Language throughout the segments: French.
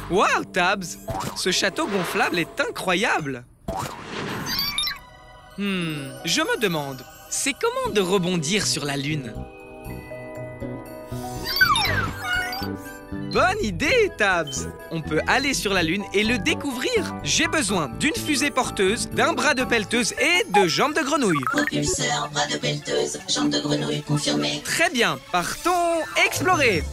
Waouh, Tabs! Ce château gonflable est incroyable! Je me demande, c'est comment de rebondir sur la Lune? Bonne idée, Tabs! On peut aller sur la Lune et le découvrir. J'ai besoin d'une fusée porteuse, d'un bras de pelleteuse et de jambes de grenouille. Propulseur, bras de pelleteuse, jambes de grenouille confirmé. Très bien, partons explorer!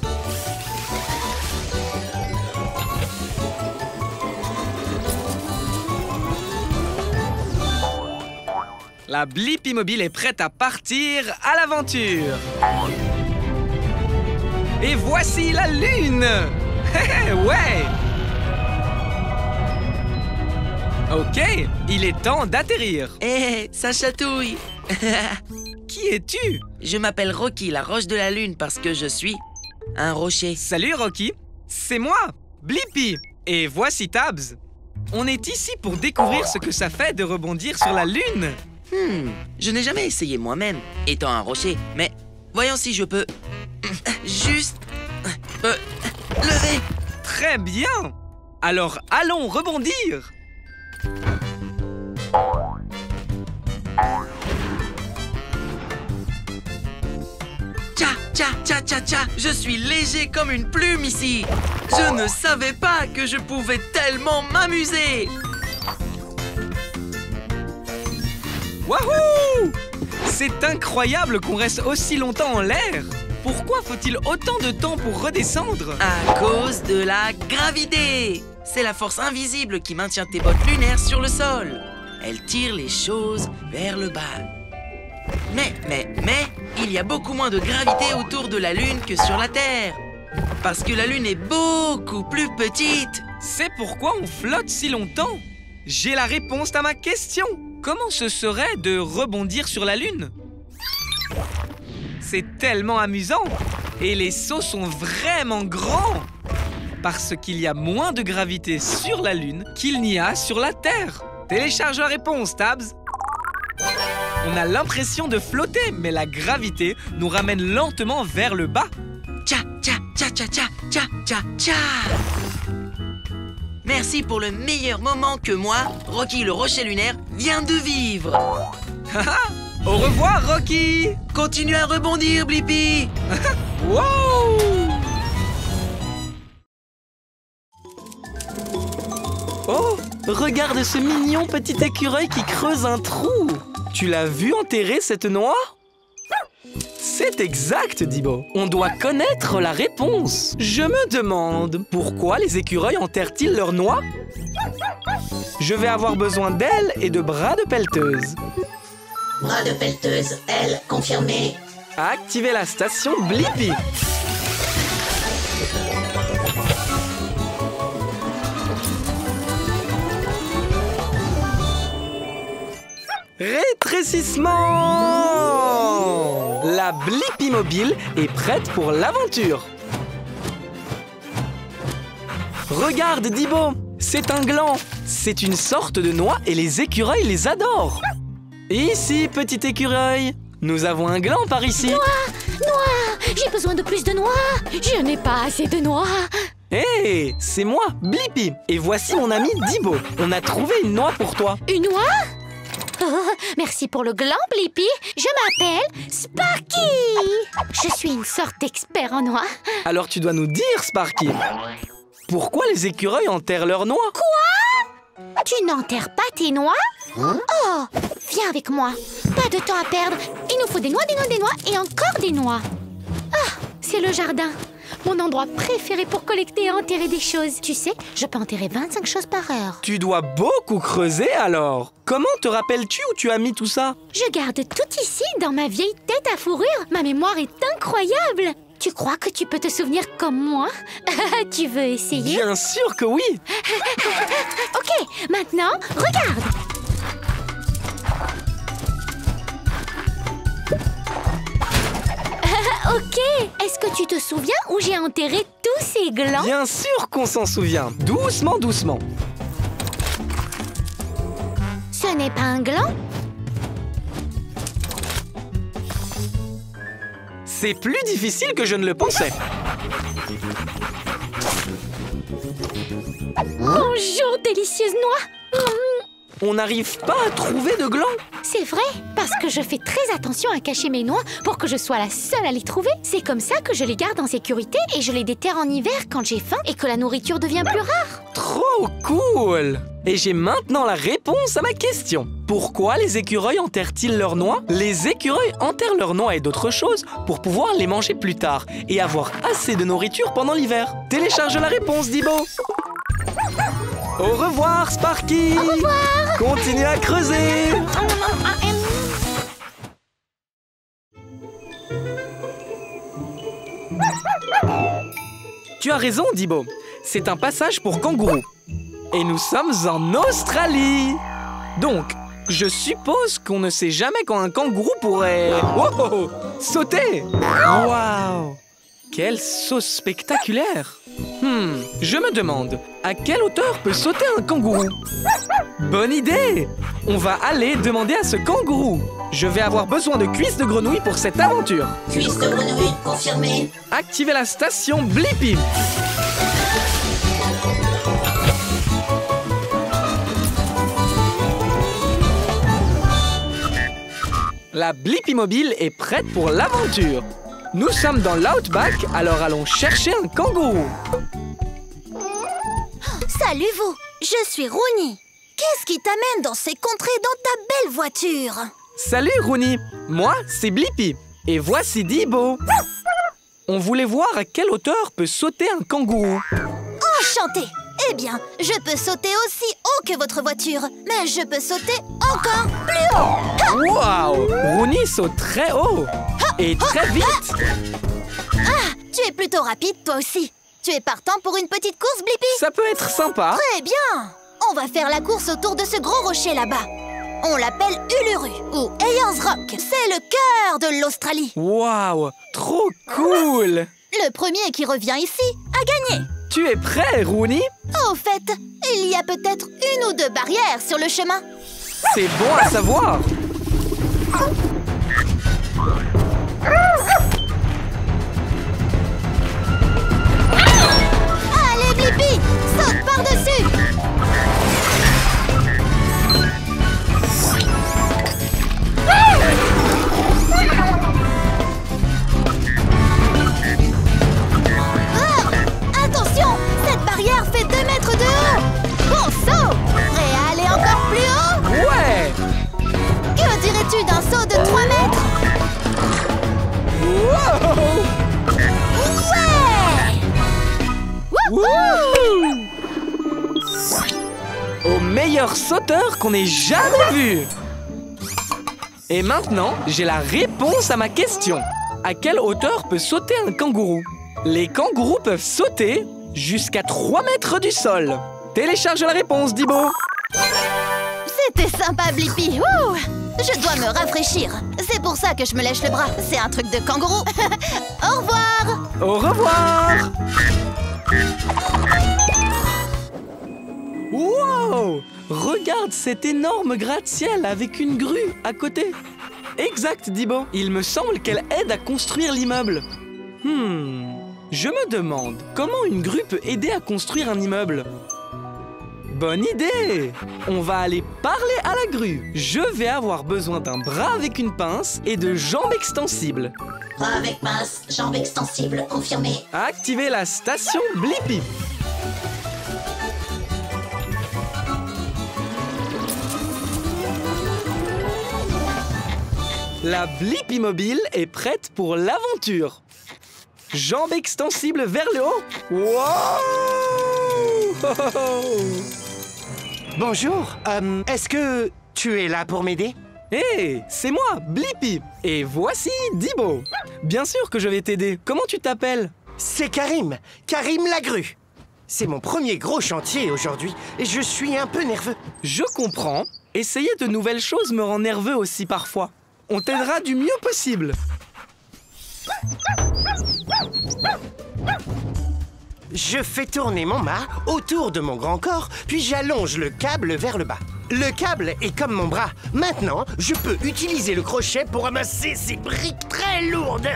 La Blippi Mobile est prête à partir à l'aventure. Et voici la Lune! Ouais! Ok, il est temps d'atterrir. Hé, ça chatouille. Qui es-tu? Je m'appelle Rocky, la roche de la Lune, parce que je suis un rocher. Salut Rocky, c'est moi, Blippi. Et voici Tabs. On est ici pour découvrir ce que ça fait de rebondir sur la Lune. Je n'ai jamais essayé moi-même, étant un rocher, mais voyons si je peux juste lever. Très bien. Alors allons rebondir. Tcha, tcha, tcha, tcha, tcha. Je suis léger comme une plume ici. Je ne savais pas que je pouvais tellement m'amuser. Wouhou! C'est incroyable qu'on reste aussi longtemps en l'air. Pourquoi faut-il autant de temps pour redescendre? À cause de la gravité. C'est la force invisible qui maintient tes bottes lunaires sur le sol. Elle tire les choses vers le bas. Mais, il y a beaucoup moins de gravité autour de la Lune que sur la Terre. Parce que la Lune est beaucoup plus petite. C'est pourquoi on flotte si longtemps. J'ai la réponse à ma question. Comment ce serait de rebondir sur la Lune? C'est tellement amusant. Et les sauts sont vraiment grands. Parce qu'il y a moins de gravité sur la Lune qu'il n'y a sur la Terre. Télécharge la réponse, Tabs. On a l'impression de flotter, mais la gravité nous ramène lentement vers le bas. Tcha, tcha, tcha, tcha, tcha, tcha, tcha, tcha. Merci pour le meilleur moment que moi, Rocky le rocher lunaire, vient de vivre. Au revoir, Rocky. Continue à rebondir, Blippi. Wow! Oh, regarde ce mignon petit écureuil qui creuse un trou. Tu l'as vu enterrer cette noix? C'est exact, Dibo. On doit connaître la réponse. Je me demande, pourquoi les écureuils enterrent-ils leurs noix? Je vais avoir besoin d'ailes et de bras de pelleteuse. Bras de pelleteuse, aile confirmé. Activez la station Blippi. Rétrécissement! La Blippi Mobile est prête pour l'aventure. Regarde, Dibo, c'est un gland. C'est une sorte de noix et les écureuils les adorent. Ici, petit écureuil, nous avons un gland par ici. Noix! J'ai besoin de plus de noix. Je n'ai pas assez de noix. Hé, c'est moi, Blippi. Et voici mon ami Dibo. On a trouvé une noix pour toi. Une noix? Oh, merci pour le gland, Blippi. Je m'appelle Sparky. Je suis une sorte d'expert en noix. Alors tu dois nous dire, Sparky, pourquoi les écureuils enterrent leurs noix? Quoi? Tu n'enterres pas tes noix? Oh, viens avec moi. Pas de temps à perdre. Il nous faut des noix, des noix, des noix et encore des noix. Ah, c'est le jardin. Mon endroit préféré pour collecter et enterrer des choses. Tu sais, je peux enterrer 25 choses par heure. Tu dois beaucoup creuser alors. Comment te rappelles-tu où tu as mis tout ça? Je garde tout ici dans ma vieille tête à fourrure. Ma mémoire est incroyable. Tu crois que tu peux te souvenir comme moi? Tu veux essayer? Bien sûr que oui. Ok, maintenant, regarde. Ok. Est-ce que tu te souviens où j'ai enterré tous ces glands? Bien sûr qu'on s'en souvient. Doucement, doucement. Ce n'est pas un gland? C'est plus difficile que je ne le pensais. Bonjour, délicieuse noix. On n'arrive pas à trouver de glands. C'est vrai, parce que je fais très attention à cacher mes noix pour que je sois la seule à les trouver. C'est comme ça que je les garde en sécurité et je les déterre en hiver quand j'ai faim et que la nourriture devient plus rare. Trop cool! Et j'ai maintenant la réponse à ma question. Pourquoi les écureuils enterrent-ils leurs noix? Les écureuils enterrent leurs noix et d'autres choses pour pouvoir les manger plus tard et avoir assez de nourriture pendant l'hiver. Télécharge la réponse, Dibo. Au revoir, Sparky! Au revoir! Continue à creuser! Tu as raison, Dibo. C'est un passage pour kangourous. Et nous sommes en Australie. Donc, je suppose qu'on ne sait jamais quand un kangourou pourrait... Wow! Sauter! Waouh! Quel saut spectaculaire! Je me demande, à quelle hauteur peut sauter un kangourou? Bonne idée! On va aller demander à ce kangourou. Je vais avoir besoin de cuisses de grenouille pour cette aventure. Cuisse de grenouille confirmée. Activez la station Blippi. La Blippi mobile est prête pour l'aventure. Nous sommes dans l'Outback, alors allons chercher un kangourou. Salut vous, je suis Rooney. Qu'est-ce qui t'amène dans ces contrées dans ta belle voiture? Salut Rooney, moi c'est Blippi et voici Dibo. On voulait voir à quelle hauteur peut sauter un kangourou. Enchanté. Eh bien, je peux sauter aussi haut que votre voiture, mais je peux sauter encore plus haut. Waouh, Rooney saute très haut et très vite. Ah, tu es plutôt rapide toi aussi. Tu es partant pour une petite course, Blippi? Ça peut être sympa. Très bien. On va faire la course autour de ce gros rocher là-bas. On l'appelle Uluru ou Ayers Rock. C'est le cœur de l'Australie. Waouh, trop cool. Le premier qui revient ici a gagné. Tu es prêt, Rooney? Au fait, il y a peut-être une ou deux barrières sur le chemin. C'est bon à savoir. Allez, Blippi, saute par-dessus. Attention, cette barrière fait 2 mètres de haut. Bon saut. Prêt à aller encore plus haut? Ouais. Que dirais-tu d'un saut de 3 mètres? Wow. Ouais. Wouhou. Au meilleur sauteur qu'on ait jamais vu. Et maintenant, j'ai la réponse à ma question. À quelle hauteur peut sauter un kangourou? Les kangourous peuvent sauter jusqu'à 3 mètres du sol. Télécharge la réponse, Dibo. C'était sympa, Blippi. Ouh, je dois me rafraîchir. C'est pour ça que je me lèche le bras. C'est un truc de kangourou. Au revoir. Au revoir. Wow! Regarde cet énorme gratte-ciel avec une grue à côté. Exact, Dibo. Il me semble qu'elle aide à construire l'immeuble. Je me demande comment une grue peut aider à construire un immeuble. Bonne idée! On va aller parler à la grue. Je vais avoir besoin d'un bras avec une pince et de jambes extensibles. Bras avec pince, jambes extensibles confirmé. Activez la station Blippi. La Blippi mobile est prête pour l'aventure. Jambes extensibles vers le haut. Wow! Bonjour, est-ce que tu es là pour m'aider? Hé, c'est moi, Blippi. Et voici Dibo. Bien sûr que je vais t'aider. Comment tu t'appelles? C'est Karim, Karim la grue. C'est mon premier gros chantier aujourd'hui et je suis un peu nerveux. Je comprends. Essayer de nouvelles choses me rend nerveux aussi parfois. On t'aidera du mieux possible. Je fais tourner mon mât autour de mon grand corps, puis j'allonge le câble vers le bas. Le câble est comme mon bras. Maintenant, je peux utiliser le crochet pour ramasser ces briques très lourdes.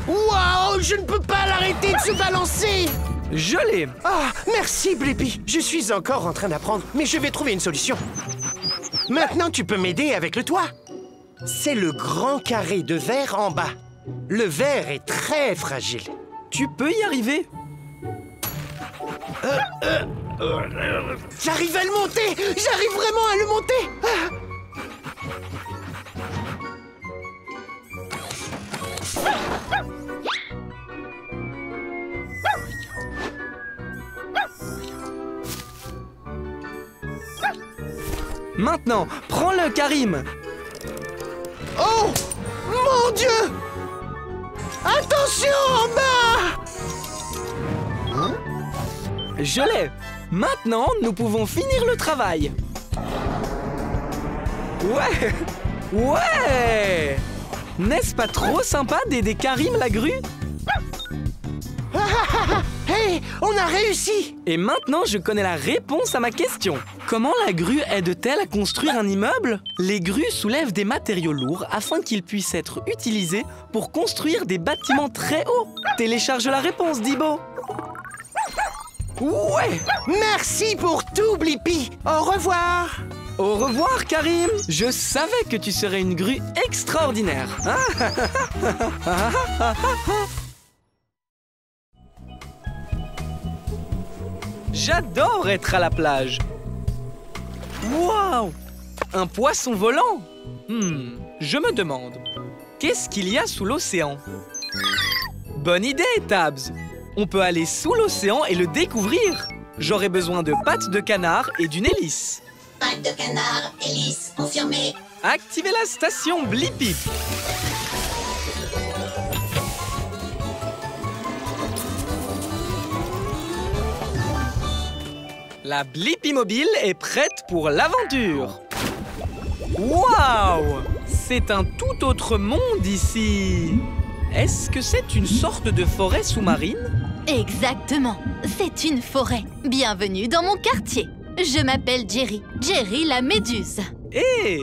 Waouh, je ne peux pas l'arrêter de se balancer. Je l'ai. Ah, merci Blippi. Je suis encore en train d'apprendre, mais je vais trouver une solution. Maintenant, tu peux m'aider avec le toit. C'est le grand carré de verre en bas. Le verre est très fragile. Tu peux y arriver. J'arrive à le monter. J'arrive vraiment à le monter. Ah. Maintenant, prends-le, Karim. Oh, mon Dieu! Attention en bas! Je l'ai. Maintenant, nous pouvons finir le travail. Ouais! Ouais! N'est-ce pas trop sympa d'aider Karim la grue? Hey, on a réussi! Et maintenant, je connais la réponse à ma question. Comment la grue aide-t-elle à construire un immeuble? Les grues soulèvent des matériaux lourds afin qu'ils puissent être utilisés pour construire des bâtiments très hauts. Télécharge la réponse, Dibo. Ouais! Merci pour tout, Blippi. Au revoir! Au revoir, Karim. Je savais que tu serais une grue extraordinaire. J'adore être à la plage. Waouh! Un poisson volant? Je me demande, qu'est-ce qu'il y a sous l'océan? Bonne idée, Tabs. On peut aller sous l'océan et le découvrir. J'aurai besoin de pattes de canard et d'une hélice. Pattes de canard, hélice, confirmé. Activez la station Blippi. La Blippi mobile est prête pour l'aventure. Waouh! C'est un tout autre monde ici. Est-ce que c'est une sorte de forêt sous-marine? Exactement, c'est une forêt. Bienvenue dans mon quartier. Je m'appelle Jerry, Jerry la méduse. Hé!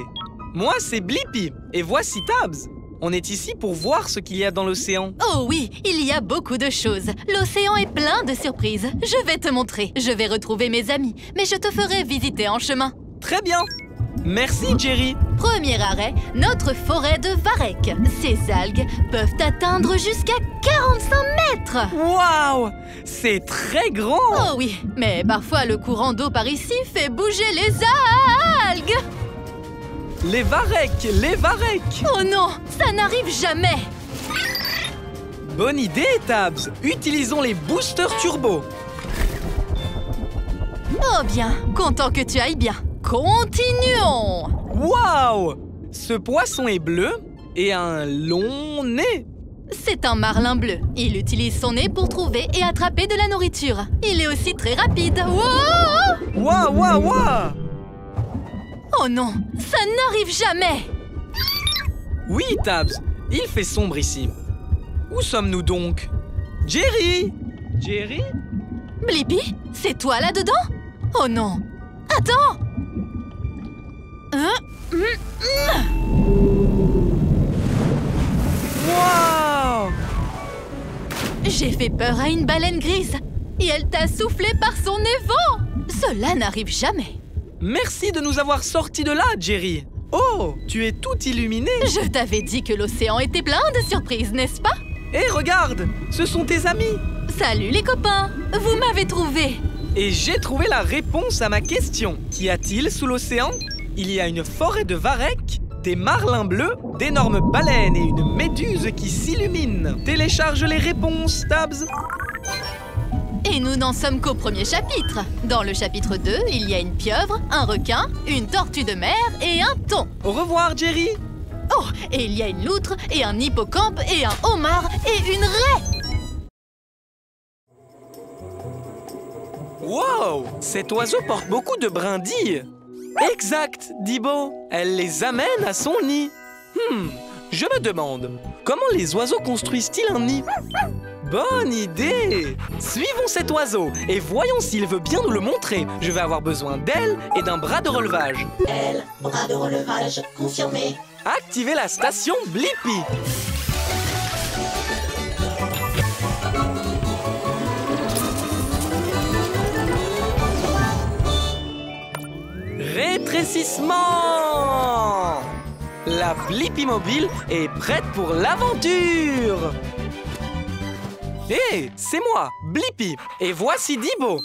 Moi, c'est Blippi. Et voici Tabs. On est ici pour voir ce qu'il y a dans l'océan. Oh oui, il y a beaucoup de choses. L'océan est plein de surprises. Je vais te montrer. Je vais retrouver mes amis, mais je te ferai visiter en chemin. Très bien. Merci, Jerry. Premier arrêt, notre forêt de varech. Ces algues peuvent atteindre jusqu'à 45 mètres. Waouh! C'est très grand. Oh oui, mais parfois le courant d'eau par ici fait bouger les algues. Les varechs, les varechs. Oh non, ça n'arrive jamais. Bonne idée, Tabs. Utilisons les boosters turbo. Oh bien, content que tu ailles bien. Continuons. Waouh! Ce poisson est bleu et a un long nez. C'est un marlin bleu. Il utilise son nez pour trouver et attraper de la nourriture. Il est aussi très rapide. Wow! Waouh, waouh, waouh! Oh non, ça n'arrive jamais. Oui, Tabs, il fait sombre ici. Où sommes-nous donc? Jerry! Jerry? Blippi, c'est toi là-dedans? Oh non! Attends! Waouh! J'ai fait peur à une baleine grise et elle t'a soufflé par son évent. Cela n'arrive jamais. Merci de nous avoir sortis de là, Jerry. Oh, tu es tout illuminé. Je t'avais dit que l'océan était plein de surprises, n'est-ce pas? Et regarde, ce sont tes amis. Salut les copains, vous m'avez trouvé. Et j'ai trouvé la réponse à ma question. Qu'y a-t-il sous l'océan? Il y a une forêt de varech, des marlins bleus, d'énormes baleines et une méduse qui s'illumine. Télécharge les réponses, Tabs. Et nous n'en sommes qu'au premier chapitre. Dans le chapitre 2, il y a une pieuvre, un requin, une tortue de mer et un thon. Au revoir, Jerry. Oh, et il y a une loutre et un hippocampe et un homard et une raie. Wow! Cet oiseau porte beaucoup de brindilles. Exact, Dibo. Elle les amène à son nid. Je me demande, comment les oiseaux construisent-ils un nid? Bonne idée! Suivons cet oiseau et voyons s'il veut bien nous le montrer. Je vais avoir besoin d'ailes et d'un bras de relevage. L, bras de relevage confirmé. Activez la station Blippi. Rétrécissement! La Blippi mobile est prête pour l'aventure! Hé, c'est moi, Blippi, et voici Dibo.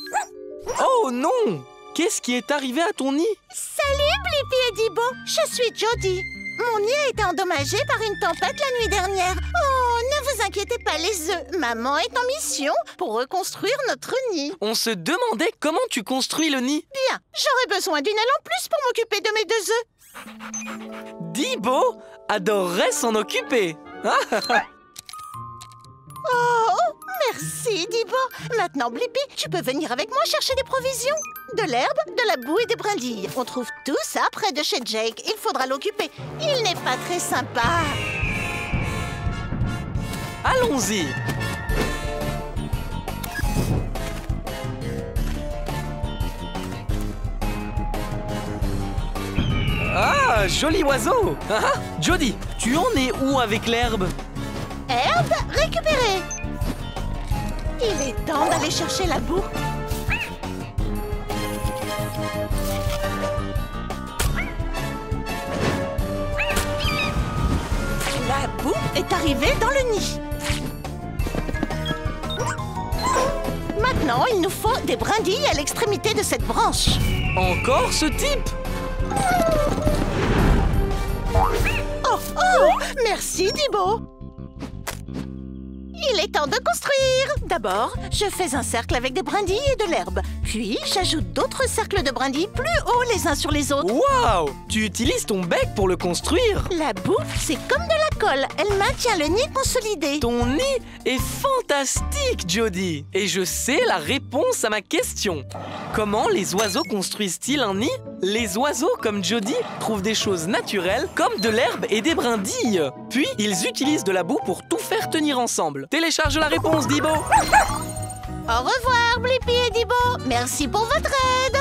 Oh non! Qu'est-ce qui est arrivé à ton nid? Salut Blippi et Dibo, je suis Jody. Mon nid a été endommagé par une tempête la nuit dernière. Oh, ne vous inquiétez pas les œufs, maman est en mission pour reconstruire notre nid. On se demandait comment tu construis le nid. Bien, j'aurais besoin d'une aile en plus pour m'occuper de mes 2 œufs. Dibo adorerait s'en occuper. Oh, merci Dibo. Maintenant Blippi, tu peux venir avec moi chercher des provisions. De l'herbe, de la boue et des brindilles. On trouve tout ça près de chez Jake. Il faudra l'occuper. Il n'est pas très sympa. Allons-y. Ah, joli oiseau. Jody, tu en es où avec l'herbe? Herbe récupérée. Il est temps d'aller chercher la boue. La boue est arrivée dans le nid. Maintenant, il nous faut des brindilles à l'extrémité de cette branche. Encore ce type? Oh, oh! Merci, Dibo! Il est temps de construire! D'abord, je fais un cercle avec des brindilles et de l'herbe. Puis, j'ajoute d'autres cercles de brindilles plus hauts les uns sur les autres. Waouh! Tu utilises ton bec pour le construire? La boue, c'est comme de la colle. Elle maintient le nid consolidé. Ton nid est fantastique, Jody! Et je sais la réponse à ma question. Comment les oiseaux construisent-ils un nid? Les oiseaux, comme Jody, trouvent des choses naturelles comme de l'herbe et des brindilles. Puis, ils utilisent de la boue pour tout faire tenir ensemble. Télécharge la réponse, Dibo! Au revoir, Blippi et Dibo! Merci pour votre aide!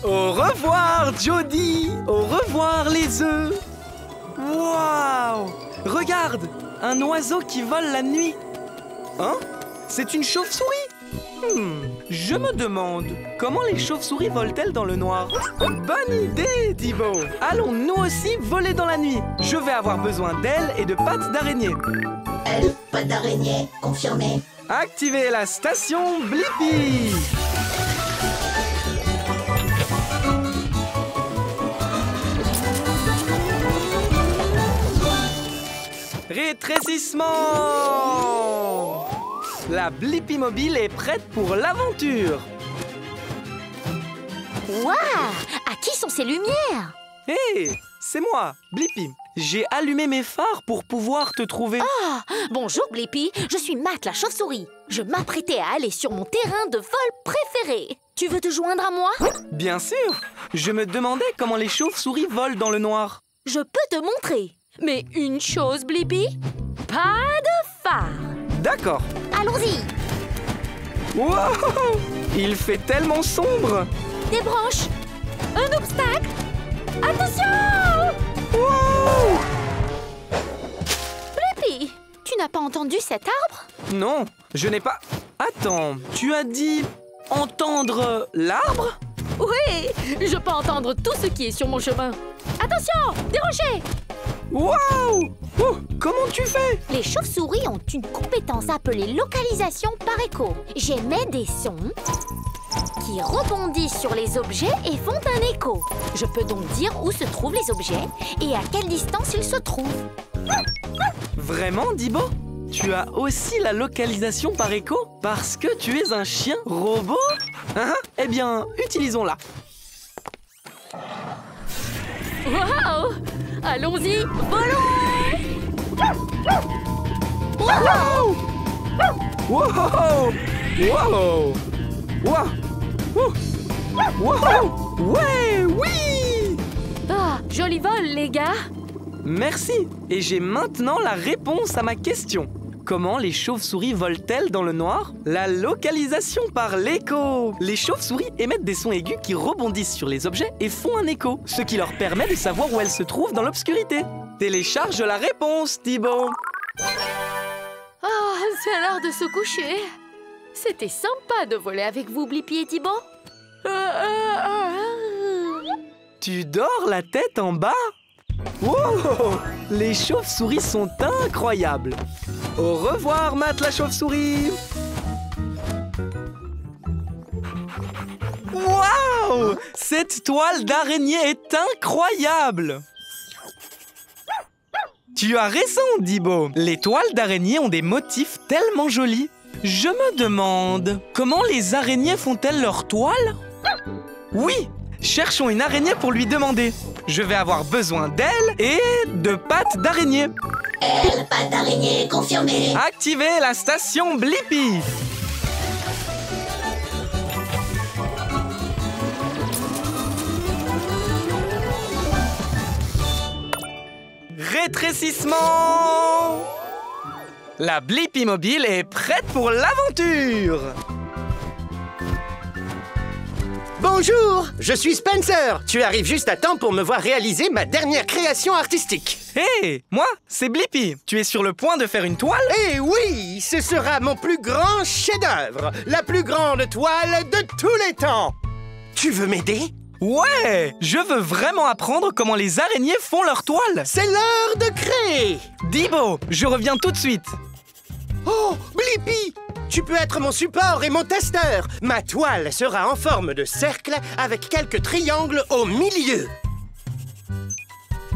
Au revoir, Jody! Au revoir, les œufs! Waouh! Regarde! Un oiseau qui vole la nuit! Hein? C'est une chauve-souris? Je me demande, comment les chauves-souris volent-elles dans le noir? Bonne idée, Dibo! Allons nous aussi voler dans la nuit! Je vais avoir besoin d'ailes et de pattes d'araignée. L, patte d'araignée confirmé. Activez la station Blippi! Rétrécissement! La Blippi mobile est prête pour l'aventure! Waouh! À qui sont ces lumières? Hé! C'est moi, Blippi. J'ai allumé mes phares pour pouvoir te trouver. Oh! Bonjour Blippi, je suis Matt la chauve-souris. Je m'apprêtais à aller sur mon terrain de vol préféré. Tu veux te joindre à moi? Bien sûr! Je me demandais comment les chauves-souris volent dans le noir. Je peux te montrer. Mais une chose, Blippi, pas de phare. D'accord. Allons-y. Wow! Il fait tellement sombre! Des branches. Un obstacle. Attention! Wow! Blippi, tu n'as pas entendu cet arbre? Non, je n'ai pas... Attends, tu as dit entendre l'arbre? Oui, je peux entendre tout ce qui est sur mon chemin. Attention, des rochers! Waouh! Oh, comment tu fais? Les chauves-souris ont une compétence appelée localisation par écho. J'émets des sons qui rebondissent sur les objets et font un écho. Je peux donc dire où se trouvent les objets et à quelle distance ils se trouvent. Vraiment, Dibo? Tu as aussi la localisation par écho? Parce que tu es un chien robot? Eh bien, utilisons-la. Waouh! Allons-y, volons! Wow! Wow! Wow! Wow! Wow! Ouais, oui! Ah, joli vol, les gars! Merci. Et j'ai maintenant la réponse à ma question. Comment les chauves-souris volent-elles dans le noir? La localisation par l'écho. Les chauves-souris émettent des sons aigus qui rebondissent sur les objets et font un écho, ce qui leur permet de savoir où elles se trouvent dans l'obscurité. Télécharge la réponse, Thibaut. Oh, c'est l'heure de se coucher. C'était sympa de voler avec vous, Blippi et Thibaut. Tu dors la tête en bas? Wow! Les chauves-souris sont incroyables. Au revoir, Matt la chauve-souris. Waouh! Cette toile d'araignée est incroyable. Tu as raison, Dibo. Les toiles d'araignée ont des motifs tellement jolis. Je me demande, comment les araignées font-elles leurs toiles? Oui! Cherchons une araignée pour lui demander. Je vais avoir besoin d'elle et de pattes d'araignée. Elle, patte d'araignée confirmée. Activez la station Blippi. Rétrécissement. La Blippi mobile est prête pour l'aventure. Bonjour, je suis Spencer. Tu arrives juste à temps pour me voir réaliser ma dernière création artistique. Hé, moi, c'est Blippi. Tu es sur le point de faire une toile? Eh oui, ce sera mon plus grand chef-d'œuvre. La plus grande toile de tous les temps. Tu veux m'aider? Ouais, je veux vraiment apprendre comment les araignées font leur toile. C'est l'heure de créer. Dibo, je reviens tout de suite. Oh, Blippi! Tu peux être mon support et mon testeur. Ma toile sera en forme de cercle avec quelques triangles au milieu.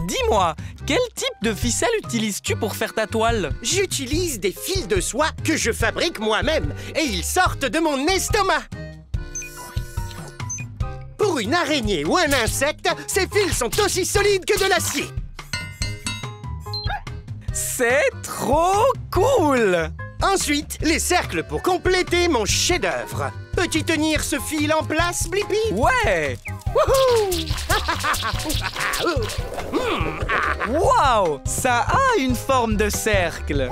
Dis-moi, quel type de ficelle utilises-tu pour faire ta toile? J'utilise des fils de soie que je fabrique moi-même et ils sortent de mon estomac. Pour une araignée ou un insecte, ces fils sont aussi solides que de l'acier. C'est trop cool! Ensuite, les cercles pour compléter mon chef-d'œuvre. Peux-tu tenir ce fil en place, Blippi? Ouais! Wouhou! Wow! Ça a une forme de cercle.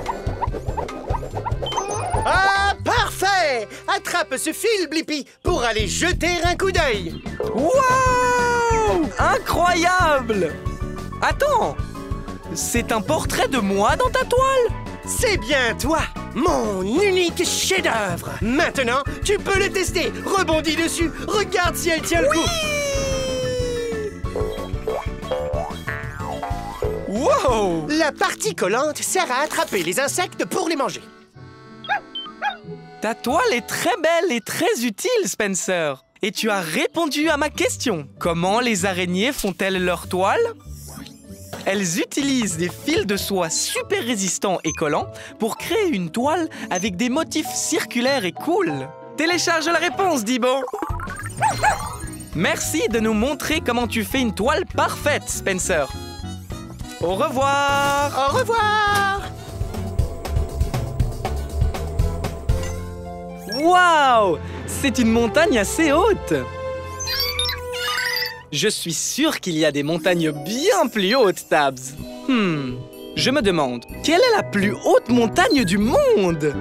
Ah, parfait! Attrape ce fil, Blippi, pour aller jeter un coup d'œil. Wow! Incroyable! Attends! C'est un portrait de moi dans ta toile? C'est bien toi, mon unique chef-d'œuvre. Maintenant, tu peux le tester. Rebondis dessus. Regarde si elle tient le coup. Wow! La partie collante sert à attraper les insectes pour les manger. Ta toile est très belle et très utile, Spencer. Et tu as répondu à ma question. Comment les araignées font-elles leur toile? Elles utilisent des fils de soie super résistants et collants pour créer une toile avec des motifs circulaires et cool. Télécharge la réponse, Dibo. Merci de nous montrer comment tu fais une toile parfaite, Spencer. Au revoir. Au revoir. Waouh! C'est une montagne assez haute. Je suis sûr qu'il y a des montagnes bien plus hautes, Tabs. Je me demande, quelle est la plus haute montagne du monde?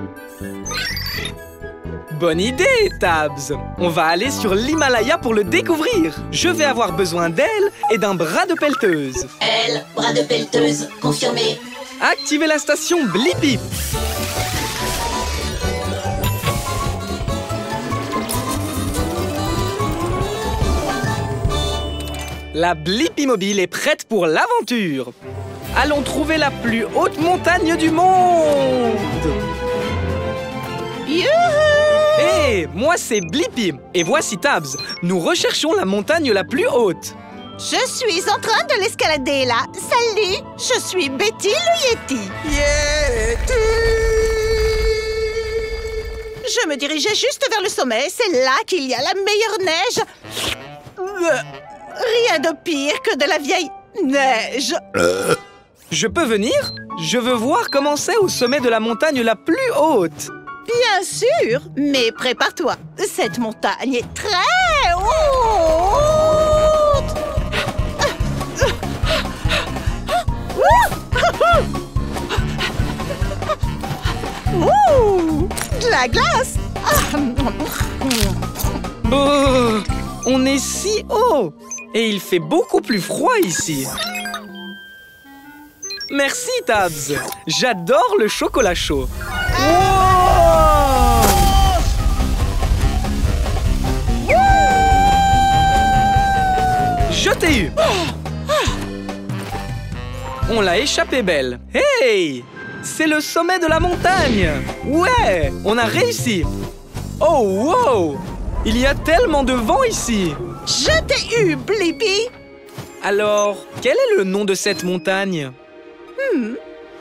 Bonne idée, Tabs. On va aller sur l'Himalaya pour le découvrir. Je vais avoir besoin d'elle et d'un bras de pelleteuse. Elle, bras de pelleteuse confirmé. Activez la station Blippi. La Blippi mobile est prête pour l'aventure. Allons trouver la plus haute montagne du monde. Youhou! Hé, moi c'est Blippi. Et voici Tabs. Nous recherchons la montagne la plus haute. Je suis en train de l'escalader là. Salut, je suis Betty le Yeti. Je me dirigeais juste vers le sommet. C'est là qu'il y a la meilleure neige. Rien de pire que de la vieille neige. Je peux venir? Je veux voir comment c'est au sommet de la montagne la plus haute. Bien sûr, mais prépare-toi. Cette montagne est très haute. Ouh, de la glace. Oh, on est si haut! Et il fait beaucoup plus froid ici. Merci, Tabs. J'adore le chocolat chaud. Wow! Je t'ai eu. On l'a échappé belle. Hey! C'est le sommet de la montagne. Ouais! On a réussi. Oh, wow! Il y a tellement de vent ici. Je t'ai eu, Blippi. Alors, quel est le nom de cette montagne?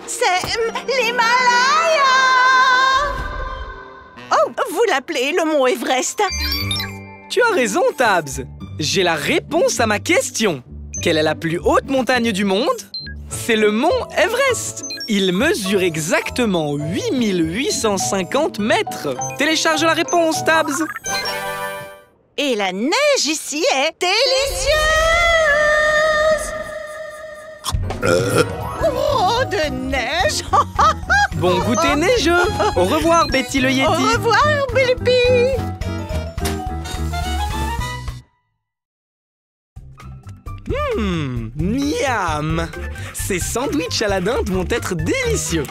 C'est l'Himalaya. Oh, vous l'appelez le mont Everest. Tu as raison, Tabs. J'ai la réponse à ma question. Quelle est la plus haute montagne du monde? C'est le mont Everest. Il mesure exactement 8850 mètres. Télécharge la réponse, Tabs. Et la neige ici est délicieuse. Oh, de neige. Bon goûter neigeux. Au revoir, Betty le Yeti. Au revoir, Blippi. Miam! Ces sandwichs à la dinde vont être délicieux.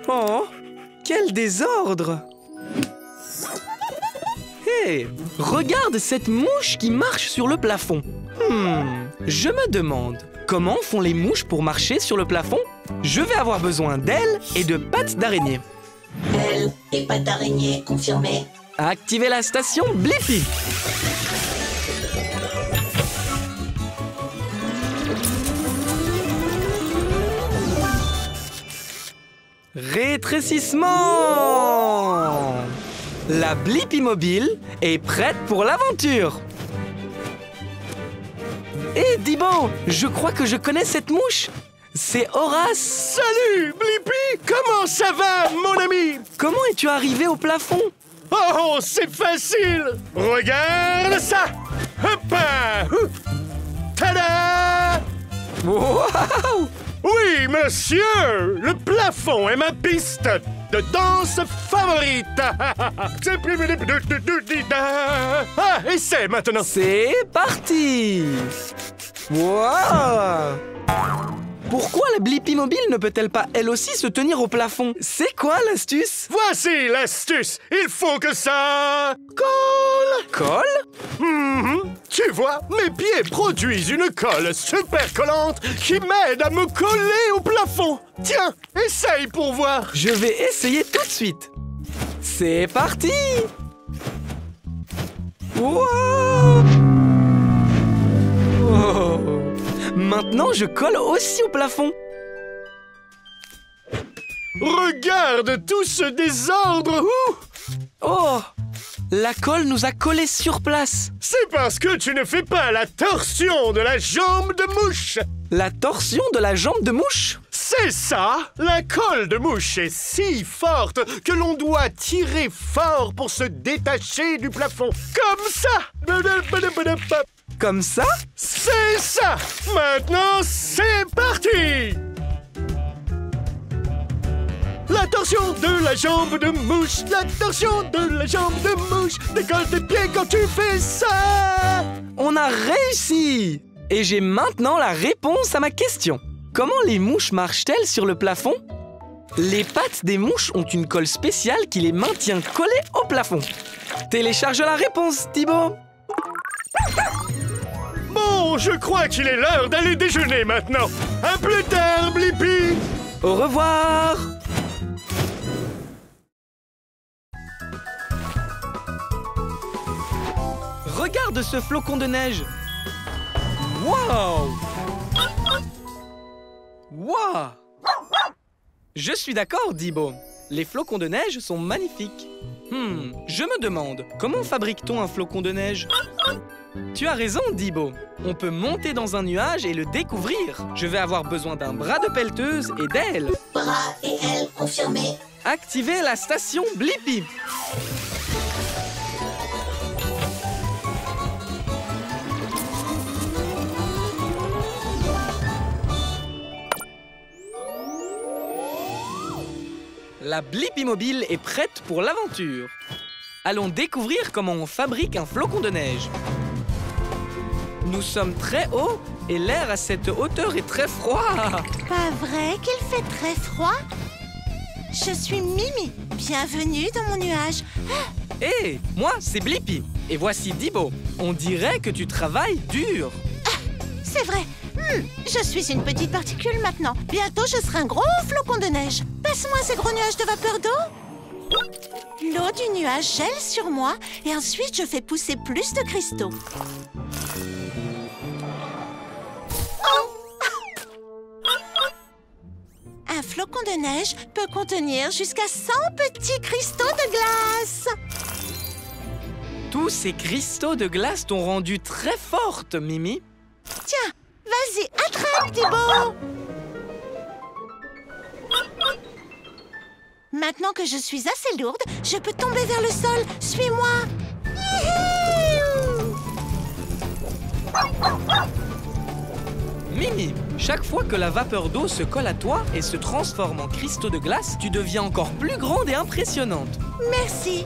Oh, quel désordre! Hé, regarde cette mouche qui marche sur le plafond. Je me demande, comment font les mouches pour marcher sur le plafond? Je vais avoir besoin d'ailes et de pattes d'araignée. Elle et pas d'araignée confirmée. Activez la station Blippi. Rétrécissement! La Blippi mobile est prête pour l'aventure. Hé, Dibo, je crois que je connais cette mouche. C'est Horace. Salut, Blippi! Comment ça va, mon ami? Comment es-tu arrivé au plafond? Oh, c'est facile! Regarde ça! Hop! Tada! Waouh! Oui, monsieur! Le plafond est ma piste de danse favorite! Ah, essaie maintenant! C'est parti! Waouh! Pourquoi la Blippi mobile ne peut-elle pas elle aussi se tenir au plafond? C'est quoi l'astuce? Voici l'astuce! Il faut que ça colle! Colle? Tu vois, mes pieds produisent une colle super collante qui m'aide à me coller au plafond. Tiens, essaye pour voir. Je vais essayer tout de suite. C'est parti! Wow! Oh. Maintenant, je colle aussi au plafond. Regarde tout ce désordre. Oh! La colle nous a collés sur place. C'est parce que tu ne fais pas la torsion de la jambe de mouche. La torsion de la jambe de mouche? C'est ça! La colle de mouche est si forte que l'on doit tirer fort pour se détacher du plafond. Comme ça! Comme ça? C'est ça! Maintenant, c'est parti! La torsion de la jambe de mouche, la torsion de la jambe de mouche, décolle tes pieds quand tu fais ça! On a réussi! Et j'ai maintenant la réponse à ma question. Comment les mouches marchent-elles sur le plafond? Les pattes des mouches ont une colle spéciale qui les maintient collées au plafond. Télécharge la réponse, Thibaut. Bon, je crois qu'il est l'heure d'aller déjeuner maintenant. À plus tard, Blippi! Au revoir! Regarde ce flocon de neige! Wow! Wow! Je suis d'accord, Dibo. Les flocons de neige sont magnifiques. Je me demande, comment fabrique-t-on un flocon de neige? Tu as raison, Dibo. On peut monter dans un nuage et le découvrir. Je vais avoir besoin d'un bras de pelleteuse et d'ailes. Bras et ailes confirmés. Activez la station Blippi. La Blippi Mobile est prête pour l'aventure. Allons découvrir comment on fabrique un flocon de neige. Nous sommes très haut et l'air à cette hauteur est très froid. Pas vrai qu'il fait très froid? Je suis Mimi. Bienvenue dans mon nuage. Hé, moi c'est Blippi. Et voici Dibo. On dirait que tu travailles dur. C'est vrai. Je suis une petite particule maintenant. Bientôt, je serai un gros flocon de neige. Passe-moi ces gros nuages de vapeur d'eau. L'eau du nuage gèle sur moi et ensuite je fais pousser plus de cristaux. Un flocon de neige peut contenir jusqu'à 100 petits cristaux de glace. Tous ces cristaux de glace t'ont rendu très forte, Mimi. Tiens, vas-y, attrape, Dibo. Maintenant que je suis assez lourde, je peux tomber vers le sol. Suis-moi. Mimi, chaque fois que la vapeur d'eau se colle à toi et se transforme en cristaux de glace, tu deviens encore plus grande et impressionnante. Merci.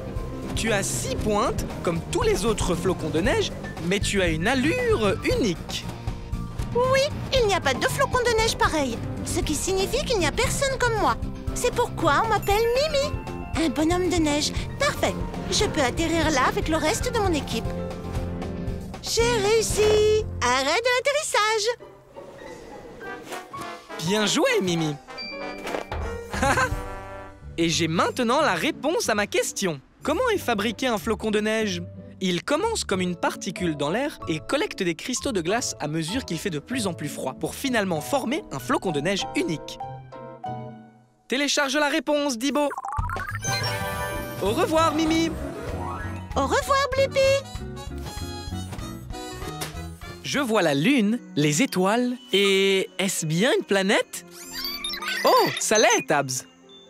Tu as 6 pointes, comme tous les autres flocons de neige, mais tu as une allure unique. Oui, il n'y a pas de flocons de neige pareil, ce qui signifie qu'il n'y a personne comme moi. C'est pourquoi on m'appelle Mimi. Un bonhomme de neige. Parfait. Je peux atterrir là avec le reste de mon équipe. J'ai réussi. Arrêt de l'atterrissage. Bien joué, Mimi. Et j'ai maintenant la réponse à ma question. Comment est fabriqué un flocon de neige? Il commence comme une particule dans l'air et collecte des cristaux de glace à mesure qu'il fait de plus en plus froid pour finalement former un flocon de neige unique. Télécharge la réponse, Dibo. Au revoir, Mimi. Au revoir, Blippi. Je vois la lune, les étoiles et... Est-ce bien une planète? Oh, ça l'est, Tabs.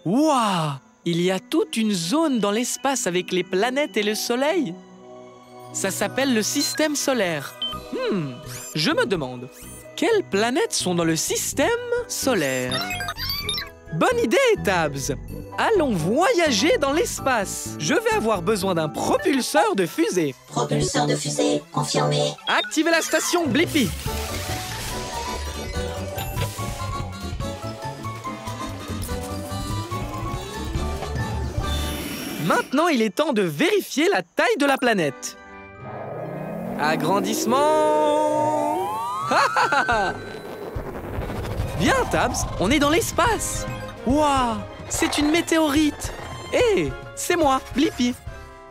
Waouh! Il y a toute une zone dans l'espace avec les planètes et le soleil. Ça s'appelle le système solaire. Je me demande, quelles planètes sont dans le système solaire? Bonne idée, Tabs. Allons voyager dans l'espace. Je vais avoir besoin d'un propulseur de fusée. Propulseur de fusée, confirmé. Activez la station Blippi. Maintenant, il est temps de vérifier la taille de la planète. Agrandissement. Bien, Tabs, on est dans l'espace. Waouh, c'est une météorite. Hé, c'est moi, Blippi.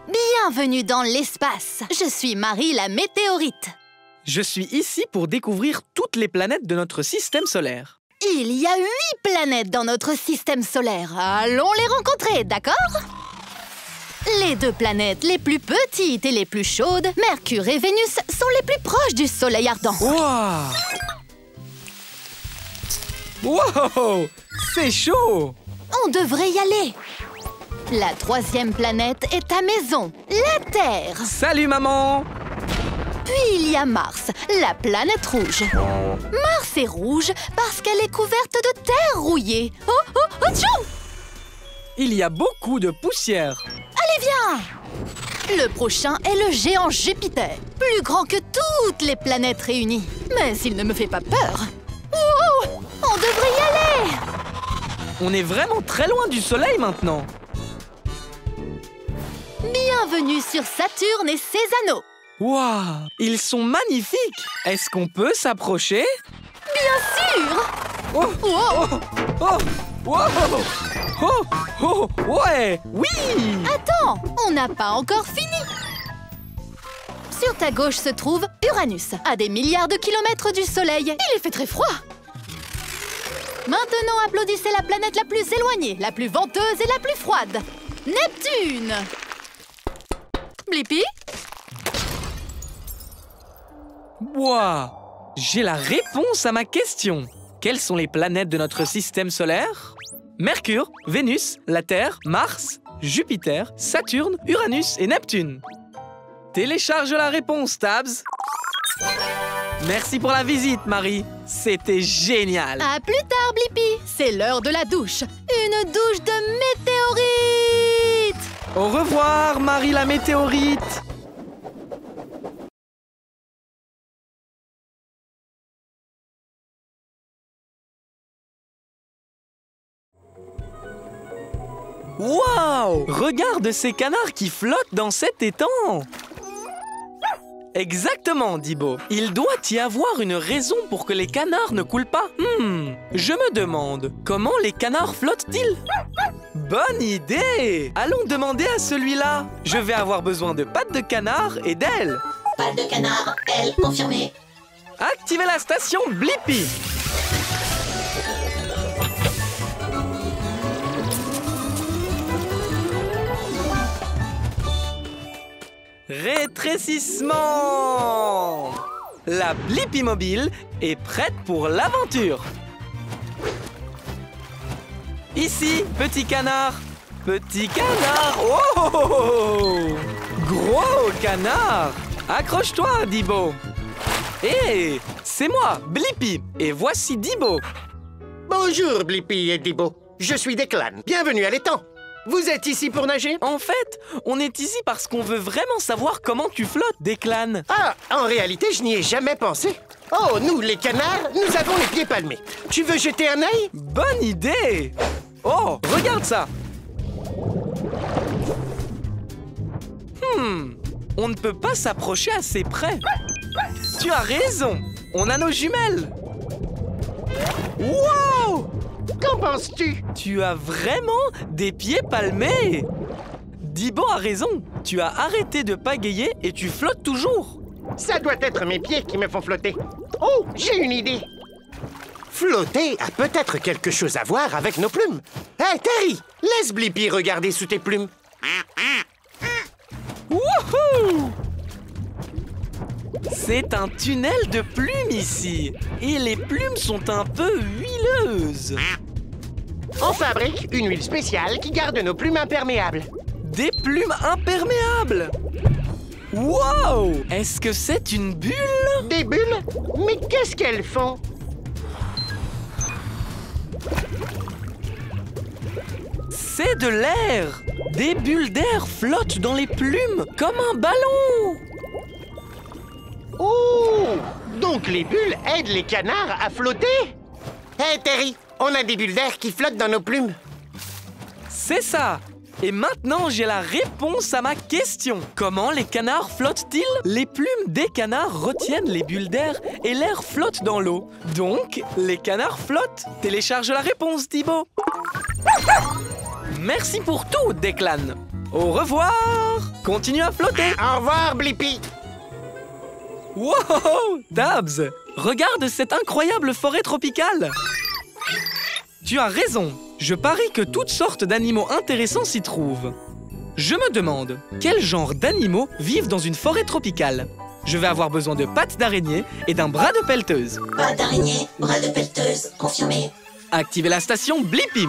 Bienvenue dans l'espace. Je suis Marie la météorite. Je suis ici pour découvrir toutes les planètes de notre système solaire. Il y a 8 planètes dans notre système solaire. Allons les rencontrer, d'accord? Les 2 planètes les plus petites et les plus chaudes, Mercure et Vénus, sont les plus proches du soleil ardent. Waouh! Wow! C'est chaud! On devrait y aller. La 3e planète est ta maison, la Terre. Salut, maman! Puis il y a Mars, la planète rouge. Mars est rouge parce qu'elle est couverte de terre rouillée. Tchou! Il y a beaucoup de poussière. Allez, viens! Le prochain est le géant Jupiter, plus grand que toutes les planètes réunies. Mais il ne me fait pas peur. Wow! On devrait y aller! On est vraiment très loin du soleil maintenant. Bienvenue sur Saturne et ses anneaux. Waouh! Ils sont magnifiques! Est-ce qu'on peut s'approcher? Bien sûr! Oh! Wow! Oh! Oh! Oh! Oh! Ouais! Oui! Attends, on n'a pas encore fini. Sur ta gauche se trouve Uranus, à des milliards de kilomètres du Soleil. Il fait très froid. Maintenant, applaudissez la planète la plus éloignée, la plus venteuse et la plus froide. Neptune! Blippi? Waouh! J'ai la réponse à ma question. Quelles sont les planètes de notre système solaire? Mercure, Vénus, la Terre, Mars, Jupiter, Saturne, Uranus et Neptune. Télécharge la réponse, Tabs. Merci pour la visite, Marie. C'était génial. À plus tard, Blippi. C'est l'heure de la douche. Une douche de météorite. Au revoir, Marie la météorite. Waouh! Regarde ces canards qui flottent dans cet étang! Exactement, Dibo. Il doit y avoir une raison pour que les canards ne coulent pas. Je me demande, comment les canards flottent-ils? Bonne idée! Allons demander à celui-là. Je vais avoir besoin de pattes de canard et d'ailes. Pas de canard, elle confirmée. Activez la station Blippi. Rétrécissement! La Blippi mobile est prête pour l'aventure. Ici, petit canard. Petit canard. Oh! Gros canard. Accroche-toi, Dibo. Hé, c'est moi, Blippi. Et voici Dibo. Bonjour, Blippi et Dibo. Je suis Declan. Bienvenue à l'étang. Vous êtes ici pour nager? En fait, on est ici parce qu'on veut vraiment savoir comment tu flottes, Declan. Ah, en réalité, je n'y ai jamais pensé. Oh, nous, les canards, nous avons les pieds palmés. Tu veux jeter un œil? Bonne idée! Oh, regarde ça! On ne peut pas s'approcher assez près. Tu as raison, on a nos jumelles. Wow! Qu'en penses-tu? Tu as vraiment des pieds palmés. Dibo a raison, tu as arrêté de pagayer et tu flottes toujours. Ça doit être mes pieds qui me font flotter. Oh, j'ai une idée. Flotter a peut-être quelque chose à voir avec nos plumes. Hé, Terry, laisse Blippi regarder sous tes plumes. Wouhou! C'est un tunnel de plumes ici. Et les plumes sont un peu huileuses. On fabrique une huile spéciale qui garde nos plumes imperméables. Des plumes imperméables! Wow! Est-ce que c'est une bulle? Des bulles? Mais qu'est-ce qu'elles font? C'est de l'air! Des bulles d'air flottent dans les plumes comme un ballon! Oh! Donc les bulles aident les canards à flotter? Hé, Terry, on a des bulles d'air qui flottent dans nos plumes. C'est ça! Et maintenant, j'ai la réponse à ma question. Comment les canards flottent-ils? Les plumes des canards retiennent les bulles d'air et l'air flotte dans l'eau. Donc, les canards flottent. Télécharge la réponse, Dibo. Merci pour tout, Declan. Au revoir. Continue à flotter. Au revoir, Blippi. Wow, Tabs, regarde cette incroyable forêt tropicale. Tu as raison. Je parie que toutes sortes d'animaux intéressants s'y trouvent. Je me demande, quel genre d'animaux vivent dans une forêt tropicale? Je vais avoir besoin de pattes d'araignée et d'un bras de pelleteuse. Pas d'araignée, bras de pelleteuse, confirmé. Activez la station Blippi.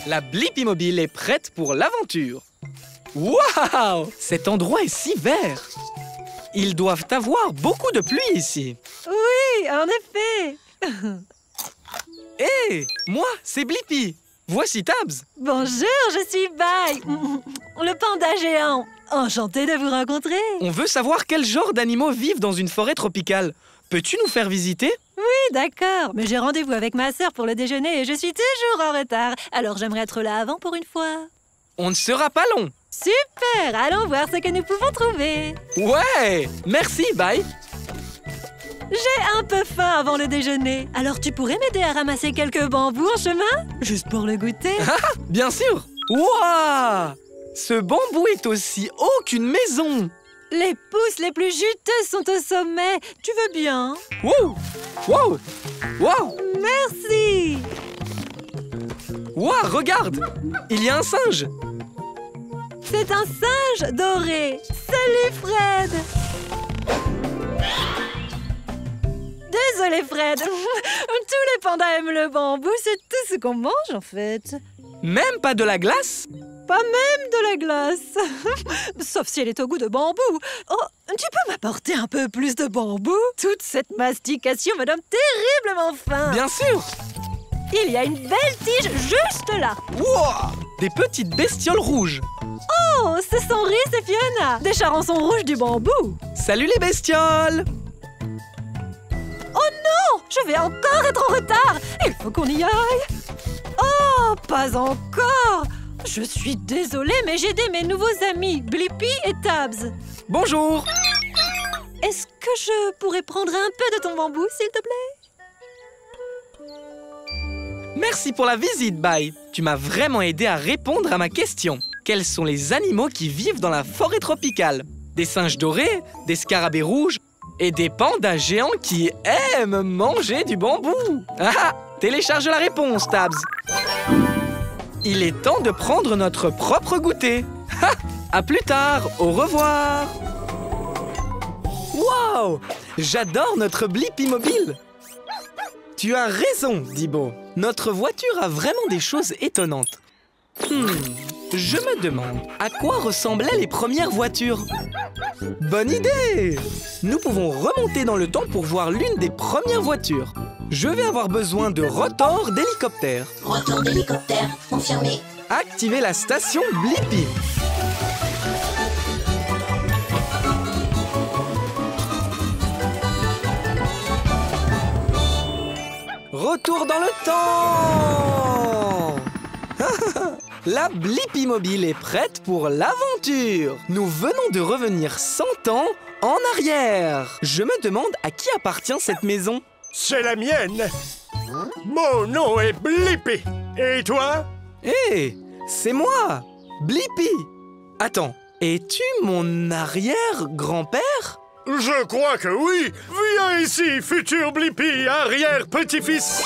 La Blippi mobile est prête pour l'aventure. Waouh! Cet endroit est si vert. Ils doivent avoir beaucoup de pluie ici. Oui, en effet. Hé, moi, c'est Blippi. Voici Tabs. Bonjour, je suis Bai, le panda géant. Enchanté de vous rencontrer. On veut savoir quel genre d'animaux vivent dans une forêt tropicale. Peux-tu nous faire visiter? Oui, d'accord, mais j'ai rendez-vous avec ma sœur pour le déjeuner et je suis toujours en retard. Alors j'aimerais être là avant pour une fois. On ne sera pas long. Super, allons voir ce que nous pouvons trouver. Ouais, merci, bye. J'ai un peu faim avant le déjeuner. Alors tu pourrais m'aider à ramasser quelques bambous en chemin? Juste pour le goûter. Ah, bien sûr. Waouh! Ce bambou est aussi haut qu'une maison. Les pousses les plus juteuses sont au sommet. Tu veux bien? Wow! Wow! Wow! Merci! Wow, regarde! Il y a un singe. C'est un singe doré. Salut, Fred! Désolé, Fred. Tous les pandas aiment le bambou. C'est tout ce qu'on mange, en fait. Même pas de la glace? Pas même de la glace. Sauf si elle est au goût de bambou. Oh, tu peux m'apporter un peu plus de bambou? Toute cette mastication me donne terriblement faim. Bien sûr! Il y a une belle tige juste là. Wow! Des petites bestioles rouges. Oh, ce sont Rhys et Fiona, des charançons rouges du bambou. Salut les bestioles! Oh non! Je vais encore être en retard. Il faut qu'on y aille. Oh, pas encore. Je suis désolée, mais j'ai aidé mes nouveaux amis, Blippi et Tabs. Bonjour! Est-ce que je pourrais prendre un peu de ton bambou, s'il te plaît? Merci pour la visite, Bye. Tu m'as vraiment aidé à répondre à ma question. Quels sont les animaux qui vivent dans la forêt tropicale? Des singes dorés, des scarabées rouges et des pandas géants qui aiment manger du bambou. Ah! Télécharge la réponse, Tabs. Il est temps de prendre notre propre goûter. Ha! À plus tard, au revoir. Wow! J'adore notre Blippi mobile. Tu as raison, Dibo. Notre voiture a vraiment des choses étonnantes. Je me demande, à quoi ressemblaient les premières voitures? Bonne idée! Nous pouvons remonter dans le temps pour voir l'une des premières voitures. Je vais avoir besoin de rotors d'hélicoptère. Retour d'hélicoptère confirmé. Activez la station Blippi. Retour dans le temps! La Blippi mobile est prête pour l'aventure. Nous venons de revenir 100 ans en arrière. Je me demande à qui appartient cette maison. C'est la mienne. Mon nom est Blippi. Et toi? Hé, c'est moi, Blippi. Attends, es-tu mon arrière-grand-père? Je crois que oui. Viens ici, futur Blippi, arrière-petit-fils.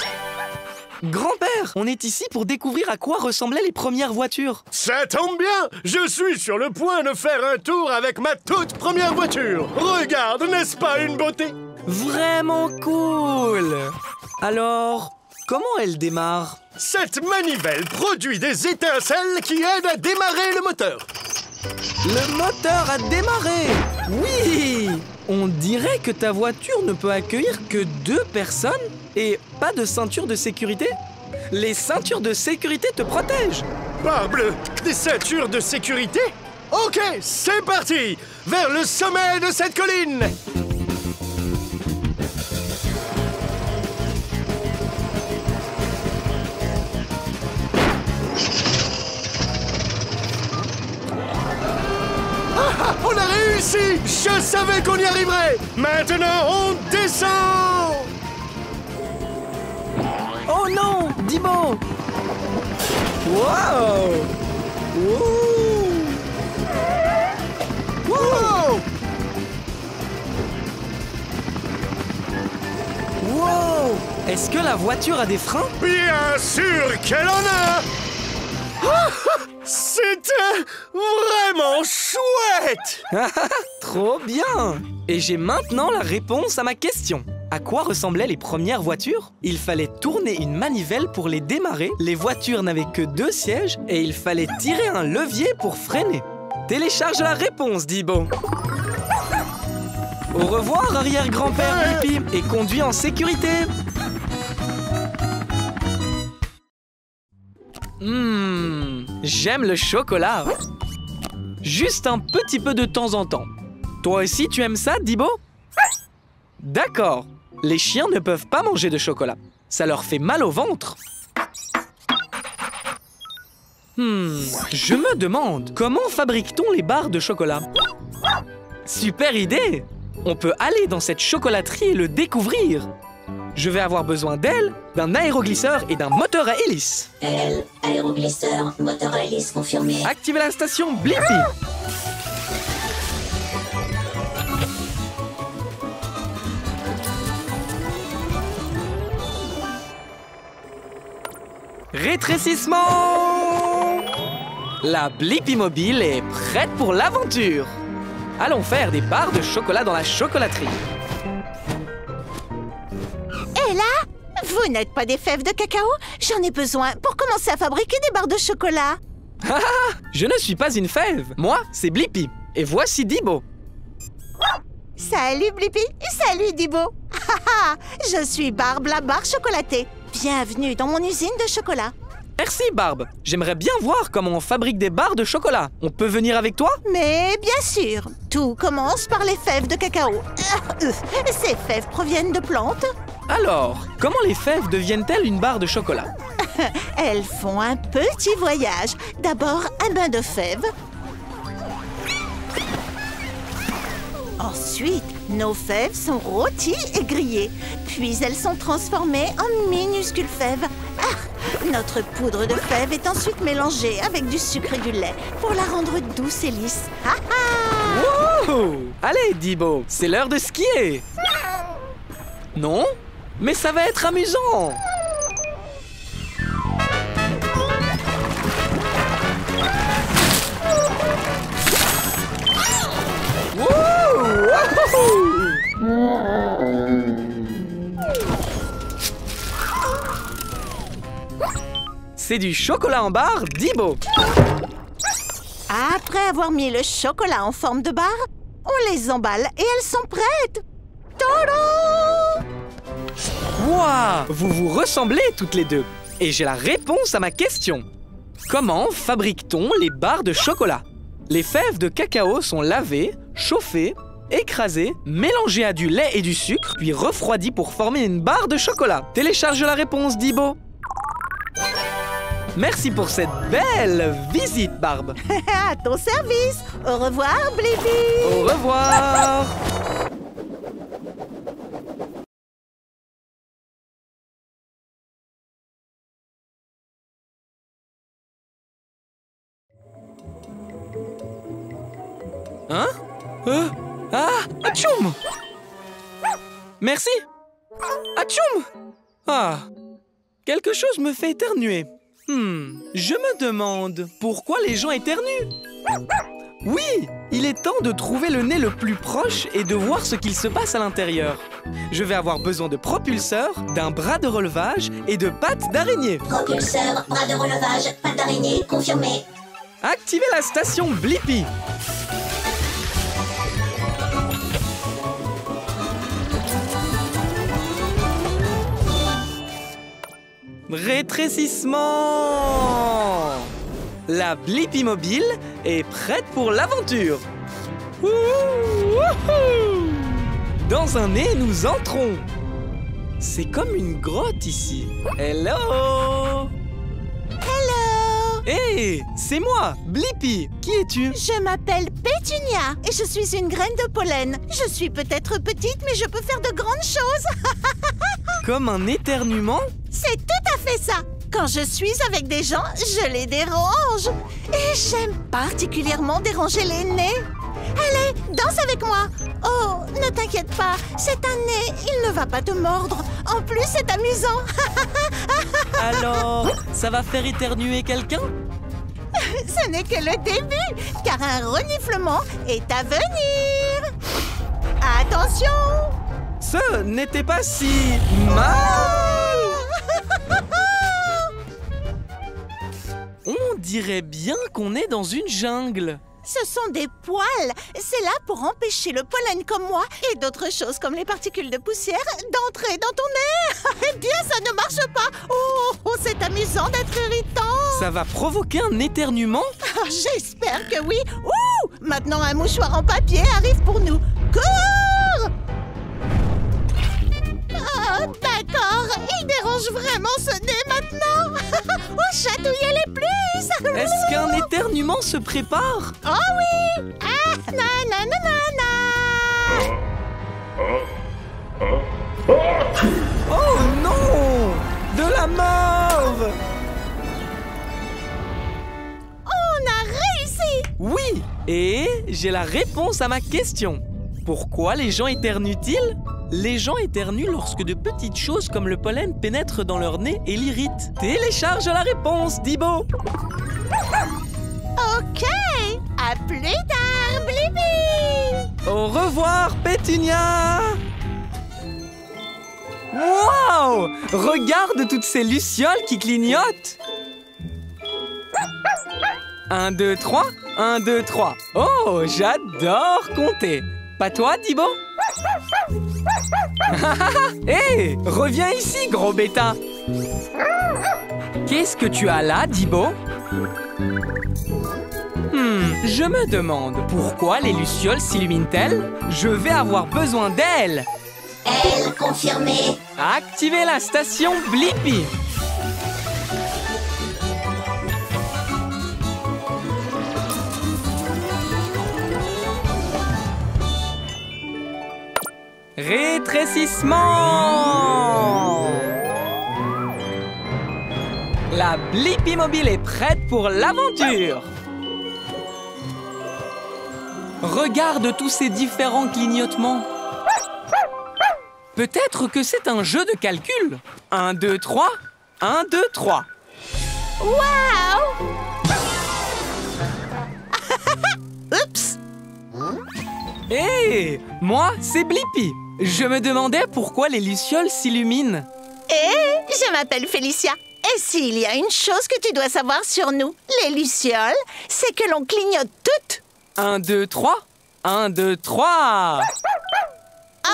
Grand-père, on est ici pour découvrir à quoi ressemblaient les premières voitures. Ça tombe bien. Je suis sur le point de faire un tour avec ma toute première voiture. Regarde, n'est-ce pas une beauté? Vraiment cool. Alors, comment elle démarre? Cette manivelle produit des étincelles qui aident à démarrer le moteur. Le moteur a démarré. Oui. On dirait que ta voiture ne peut accueillir que 2 personnes et pas de ceinture de sécurité. Les ceintures de sécurité te protègent. Parbleu, des ceintures de sécurité? Ok, c'est parti. Vers le sommet de cette colline. On a réussi! Je savais qu'on y arriverait! Maintenant, on descend! Oh non, Dibo! Wow! Wow! Wow! Wow! Est-ce que la voiture a des freins? Bien sûr qu'elle en a! C'était vraiment chouette! Trop bien! Et j'ai maintenant la réponse à ma question. À quoi ressemblaient les premières voitures? Il fallait tourner une manivelle pour les démarrer, les voitures n'avaient que 2 sièges et il fallait tirer un levier pour freiner. Télécharge la réponse, Dibo. Au revoir, arrière-grand-père Blippi, et conduis en sécurité. J'aime le chocolat. Juste un petit peu de temps en temps. Toi aussi, tu aimes ça, Dibo? D'accord. Les chiens ne peuvent pas manger de chocolat. Ça leur fait mal au ventre. Je me demande, comment fabrique-t-on les barres de chocolat? Super idée! On peut aller dans cette chocolaterie et le découvrir. Je vais avoir besoin d'elle, d'un aéroglisseur et d'un moteur à hélice. Aéroglisseur, moteur à hélice confirmé. Activez la station Blippi. Rétrécissement! La Blippi mobile est prête pour l'aventure. Allons faire des barres de chocolat dans la chocolaterie. Et là, Vous n'êtes pas des fèves de cacao? J'en ai besoin pour commencer à fabriquer des barres de chocolat. Je ne suis pas une fève. Moi, c'est Blippi. Et voici Dibo. Salut Blippi, salut Dibo. Je suis Barbe, la barre chocolatée. Bienvenue dans mon usine de chocolat. Merci, Barbe. J'aimerais bien voir comment on fabrique des barres de chocolat. On peut venir avec toi? Mais bien sûr, tout commence par les fèves de cacao. Ces fèves proviennent de plantes. Alors, comment les fèves deviennent-elles une barre de chocolat? Elles font un petit voyage. D'abord, un bain de fèves. Ensuite, nos fèves sont rôties et grillées. Puis elles sont transformées en minuscules fèves. Notre poudre de fèves est ensuite mélangée avec du sucre et du lait pour la rendre douce et lisse. Wow! Allez, Dibo, c'est l'heure de skier. Non? Mais ça va être amusant. C'est du chocolat en barre, Dibo. Après avoir mis le chocolat en forme de barre, on les emballe et elles sont prêtes. Tadam! Wow! Vous vous ressemblez toutes les deux. Et j'ai la réponse à ma question. Comment fabrique-t-on les barres de chocolat? Les fèves de cacao sont lavées, chauffées, écrasées, mélangées à du lait et du sucre, puis refroidies pour former une barre de chocolat. Télécharge la réponse, Dibo. Merci pour cette belle visite, Barbe. À ton service. Au revoir, Blippi. Au revoir. Hein? Atchoum! Merci! Atchoum! Ah! Quelque chose me fait éternuer. Je me demande pourquoi les gens éternuent. Oui! Il est temps de trouver le nez le plus proche et de voir ce qu'il se passe à l'intérieur. Je vais avoir besoin de propulseurs, d'un bras de relevage et de pattes d'araignée. Propulseur, bras de relevage, pattes d'araignée, confirmé. Activez la station Blippi. Rétrécissement! La Blippi mobile est prête pour l'aventure. Dans un nez, nous entrons. C'est comme une grotte ici. Hello! Hello! Hé, c'est moi, Blippi. Qui es-tu? Je m'appelle Pétunia et je suis une graine de pollen. Je suis peut-être petite, mais je peux faire de grandes choses. Comme un éternuement? C'est tout à fait ça. Quand je suis avec des gens, je les dérange. Et j'aime particulièrement déranger les nez. Allez, danse avec moi. Oh, ne t'inquiète pas, c'est un nez, il ne va pas te mordre. En plus, c'est amusant. Alors, ça va faire éternuer quelqu'un? Ce n'est que le début, car un reniflement est à venir. Attention! Ce n'était pas si mal. On dirait bien qu'on est dans une jungle. Ce sont des poils. C'est là pour empêcher le pollen comme moi et d'autres choses comme les particules de poussière d'entrer dans ton nez. Eh bien, ça ne marche pas. Oh, c'est amusant d'être irritant. Ça va provoquer un éternuement? J'espère que oui. Ouh! Maintenant, un mouchoir en papier arrive pour nous. Cours! Oh, d'accord. Il dérange vraiment ce nez maintenant. Oh, chatouillez-les plus. Est-ce qu'un éternuement se prépare? Oh oui! Ah, nanana. Oh non! De la morve! On a réussi! Oui! Et j'ai la réponse à ma question. Pourquoi les gens éternuent-ils? Les gens éternuent lorsque de petites choses comme le pollen pénètrent dans leur nez et l'irritent. Télécharge la réponse, Dibo! Ok! À plus tard, Blippi! Au revoir, Pétunia! Wow! Wow! Regarde toutes ces lucioles qui clignotent! 1, 2, 3, 1, 2, 3. Oh, j'adore compter. Pas toi, Dibo? Hé, reviens ici, gros bêta. Qu'est-ce que tu as là, Dibo? Je me demande pourquoi les lucioles s'illuminent-elles? Je vais avoir besoin d'elles. Elle confirmée. Activez la station Blippi. Rétrécissement. La Blippi Mobile est prête pour l'aventure. Regarde tous ces différents clignotements. Peut-être que c'est un jeu de calcul. 1, 2, 3. 1, 2, 3. Waouh! Oups! Hé, moi, c'est Blippi. Je me demandais pourquoi les lucioles s'illuminent. Je m'appelle Félicia. Et s'il y a une chose que tu dois savoir sur nous, les lucioles, c'est que l'on clignote toutes. 1, 2, 3. 1, 2, 3.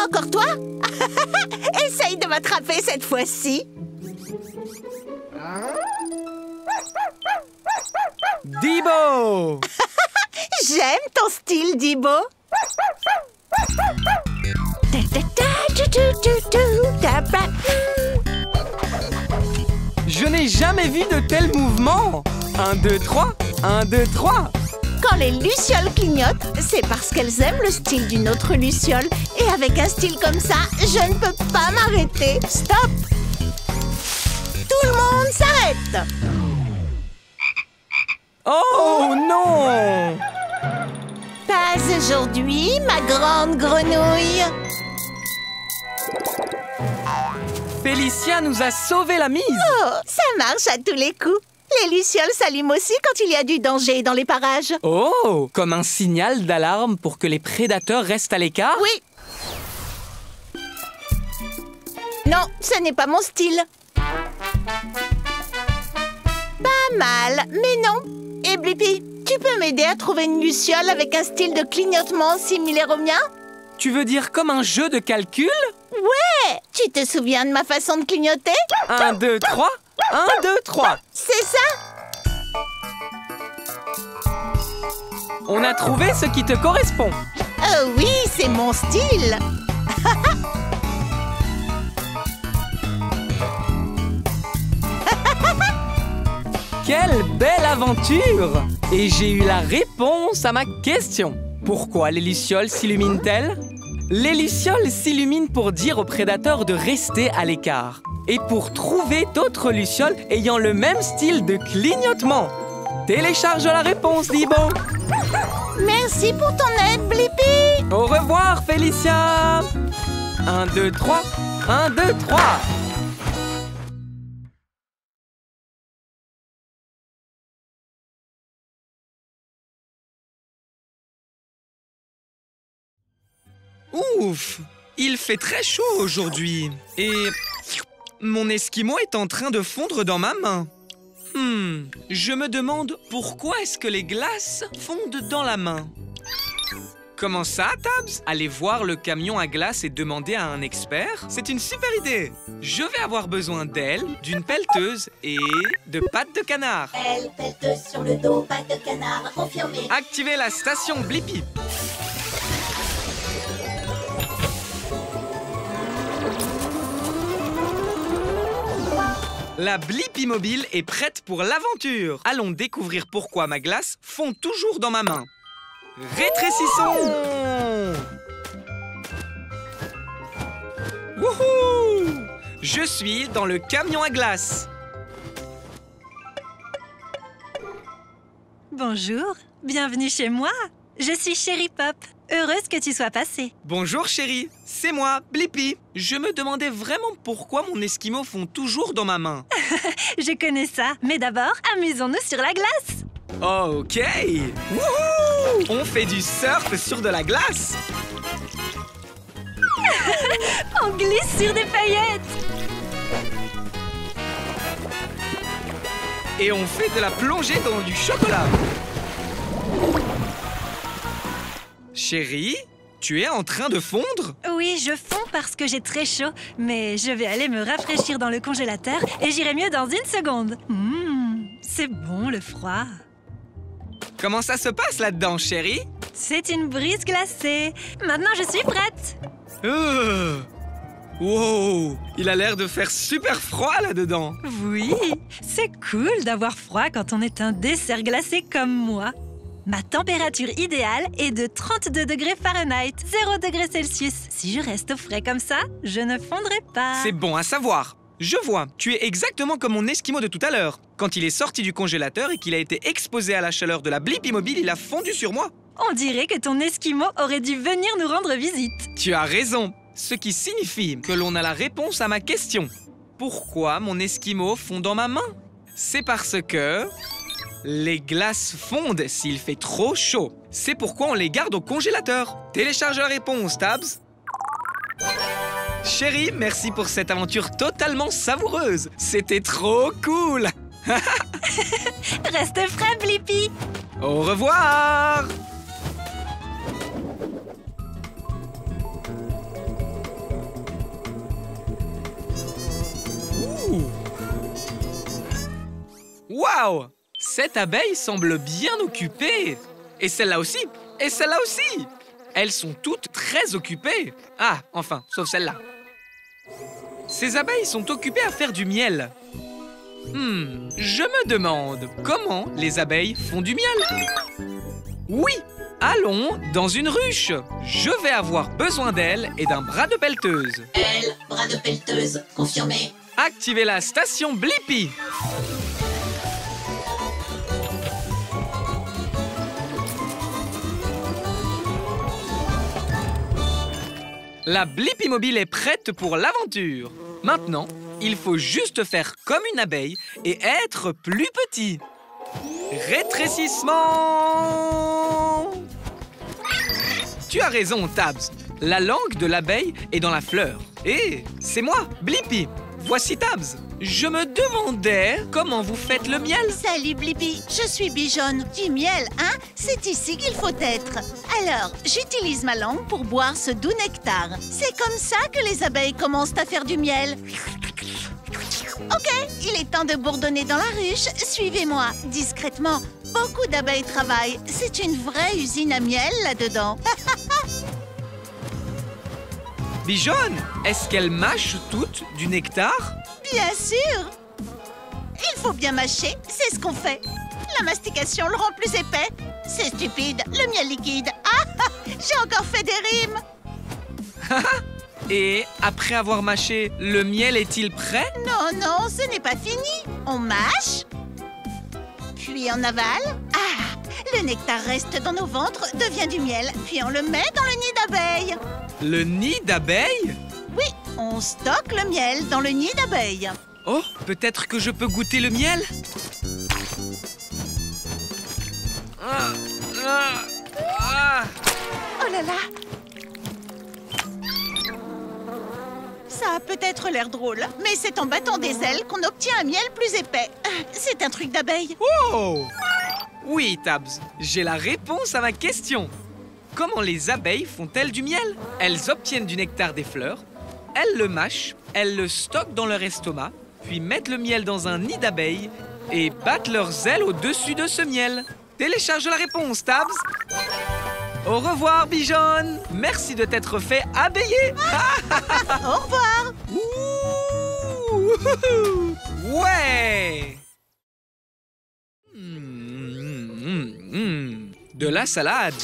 Encore toi? Essaye de m'attraper cette fois-ci. Dibo! J'aime ton style, Dibo. Je n'ai jamais vu de tels mouvements. 1, 2, 3. 1, 2, 3. Quand les lucioles clignotent, c'est parce qu'elles aiment le style d'une autre luciole. Et avec un style comme ça, je ne peux pas m'arrêter. Stop! Tout le monde s'arrête! Oh non! Pas aujourd'hui, ma grande grenouille. Félicia nous a sauvé la mise. Oh, ça marche à tous les coups. Les lucioles s'allument aussi quand il y a du danger dans les parages. Oh, comme un signal d'alarme pour que les prédateurs restent à l'écart? Oui. Non, ce n'est pas mon style. Pas mal, mais non. Et Blippi, tu peux m'aider à trouver une luciole avec un style de clignotement similaire au mien? Tu veux dire comme un jeu de calcul? Ouais! Tu te souviens de ma façon de clignoter? 1, 2, 3. 1, 2, 3. C'est ça? On a trouvé ce qui te correspond. Oh oui, c'est mon style. Quelle belle aventure! Et j'ai eu la réponse à ma question. Pourquoi les lucioles s'illuminent-elles? Les lucioles s'illuminent pour dire aux prédateurs de rester à l'écart et pour trouver d'autres lucioles ayant le même style de clignotement. Télécharge la réponse, Dibo. Merci pour ton aide, Blippi. Au revoir, Félicia. 1, 2, 3. 1, 2, 3. Ouf! Il fait très chaud aujourd'hui. Et mon esquimau est en train de fondre dans ma main. Je me demande pourquoi est-ce que les glaces fondent dans la main. Comment ça, Tabs? Aller voir le camion à glace et demander à un expert? C'est une super idée. Je vais avoir besoin d'elle, d'une pelleteuse et de pattes de canard. Elle pelleteuse sur le dos, patte de canard confirmée. Activez la station Blippi. La Blippi Mobile est prête pour l'aventure. Allons découvrir pourquoi ma glace fond toujours dans ma main. Rétrécissons! Wouhou! Je suis dans le camion à glace. Bonjour, bienvenue chez moi. Je suis Chérie Pop. Heureuse que tu sois passée. Bonjour chérie, c'est moi, Blippi. Je me demandais vraiment pourquoi mon esquimau fond toujours dans ma main. Je connais ça, mais d'abord, amusons-nous sur la glace. Ok! Wouhou! On fait du surf sur de la glace. On glisse sur des paillettes. et on fait de la plongée dans du chocolat. Chérie, tu es en train de fondre? Oui, je fonds parce que j'ai très chaud, mais je vais aller me rafraîchir dans le congélateur et j'irai mieux dans 1 seconde. C'est bon le froid. Comment ça se passe là-dedans, chérie? C'est une brise glacée. Maintenant, je suis prête. Wow, il a l'air de faire super froid là-dedans. Oui, c'est cool d'avoir froid quand on est un dessert glacé comme moi. Ma température idéale est de 32 degrés Fahrenheit, 0 degrés Celsius. Si je reste au frais comme ça, je ne fondrai pas. C'est bon à savoir. Je vois, tu es exactement comme mon Esquimau de tout à l'heure. Quand il est sorti du congélateur et qu'il a été exposé à la chaleur de la Blippi Mobile, il a fondu sur moi. On dirait que ton Esquimau aurait dû venir nous rendre visite. Tu as raison, ce qui signifie que l'on a la réponse à ma question. Pourquoi mon Esquimau fond dans ma main? C'est parce que les glaces fondent s'il fait trop chaud. C'est pourquoi on les garde au congélateur. Télécharge la réponse, Tabs. Chérie, merci pour cette aventure totalement savoureuse. C'était trop cool. Reste frais, Blippi. Au revoir. Waouh! Cette abeille semble bien occupée. Et celle-là aussi. Et celle-là aussi. Elles sont toutes très occupées. Ah, enfin, sauf celle-là. Ces abeilles sont occupées à faire du miel. Je me demande comment les abeilles font du miel. Oui, allons dans une ruche. Je vais avoir besoin d'elles et d'un bras de pelleteuse. Elle, bras de pelleteuse, confirmé. Activez la station Blippi. La Blippi Mobile est prête pour l'aventure. Maintenant, il faut juste faire comme une abeille et être plus petit. Rétrécissement! Tu as raison, Tabs. La langue de l'abeille est dans la fleur. Et c'est moi, Blippi. Voici Tabs. Je me demandais comment vous faites le miel. Salut Blippi, je suis Bijonne. Du miel, hein? C'est ici qu'il faut être. Alors, j'utilise ma langue pour boire ce doux nectar. C'est comme ça que les abeilles commencent à faire du miel. Ok, il est temps de bourdonner dans la ruche. Suivez-moi, discrètement. Beaucoup d'abeilles travaillent. C'est une vraie usine à miel là-dedans. Bijonne, est-ce qu'elles mâchent toutes du nectar? Bien sûr! Il faut bien mâcher, c'est ce qu'on fait. La mastication le rend plus épais. C'est stupide, le miel liquide. Ah! J'ai encore fait des rimes! Et après avoir mâché, le miel est-il prêt? Non, non, ce n'est pas fini. On mâche, puis on avale. Ah! Le nectar reste dans nos ventres, devient du miel, puis on le met dans le nid d'abeilles. Le nid d'abeilles? Oui, on stocke le miel dans le nid d'abeilles. Oh, peut-être que je peux goûter le miel? Oh là là! Ça a peut-être l'air drôle, mais c'est en battant des ailes qu'on obtient un miel plus épais. C'est un truc d'abeille. Oh! Oui, Tabs, j'ai la réponse à ma question. Comment les abeilles font-elles du miel? Elles obtiennent du nectar des fleurs, elles le mâchent, elles le stockent dans leur estomac, puis mettent le miel dans un nid d'abeilles et battent leurs ailes au-dessus de ce miel. Télécharge la réponse, Tabs. Au revoir, Bijonne. Merci de t'être fait abeiller. Au revoir. Ouh, ouais. De la salade.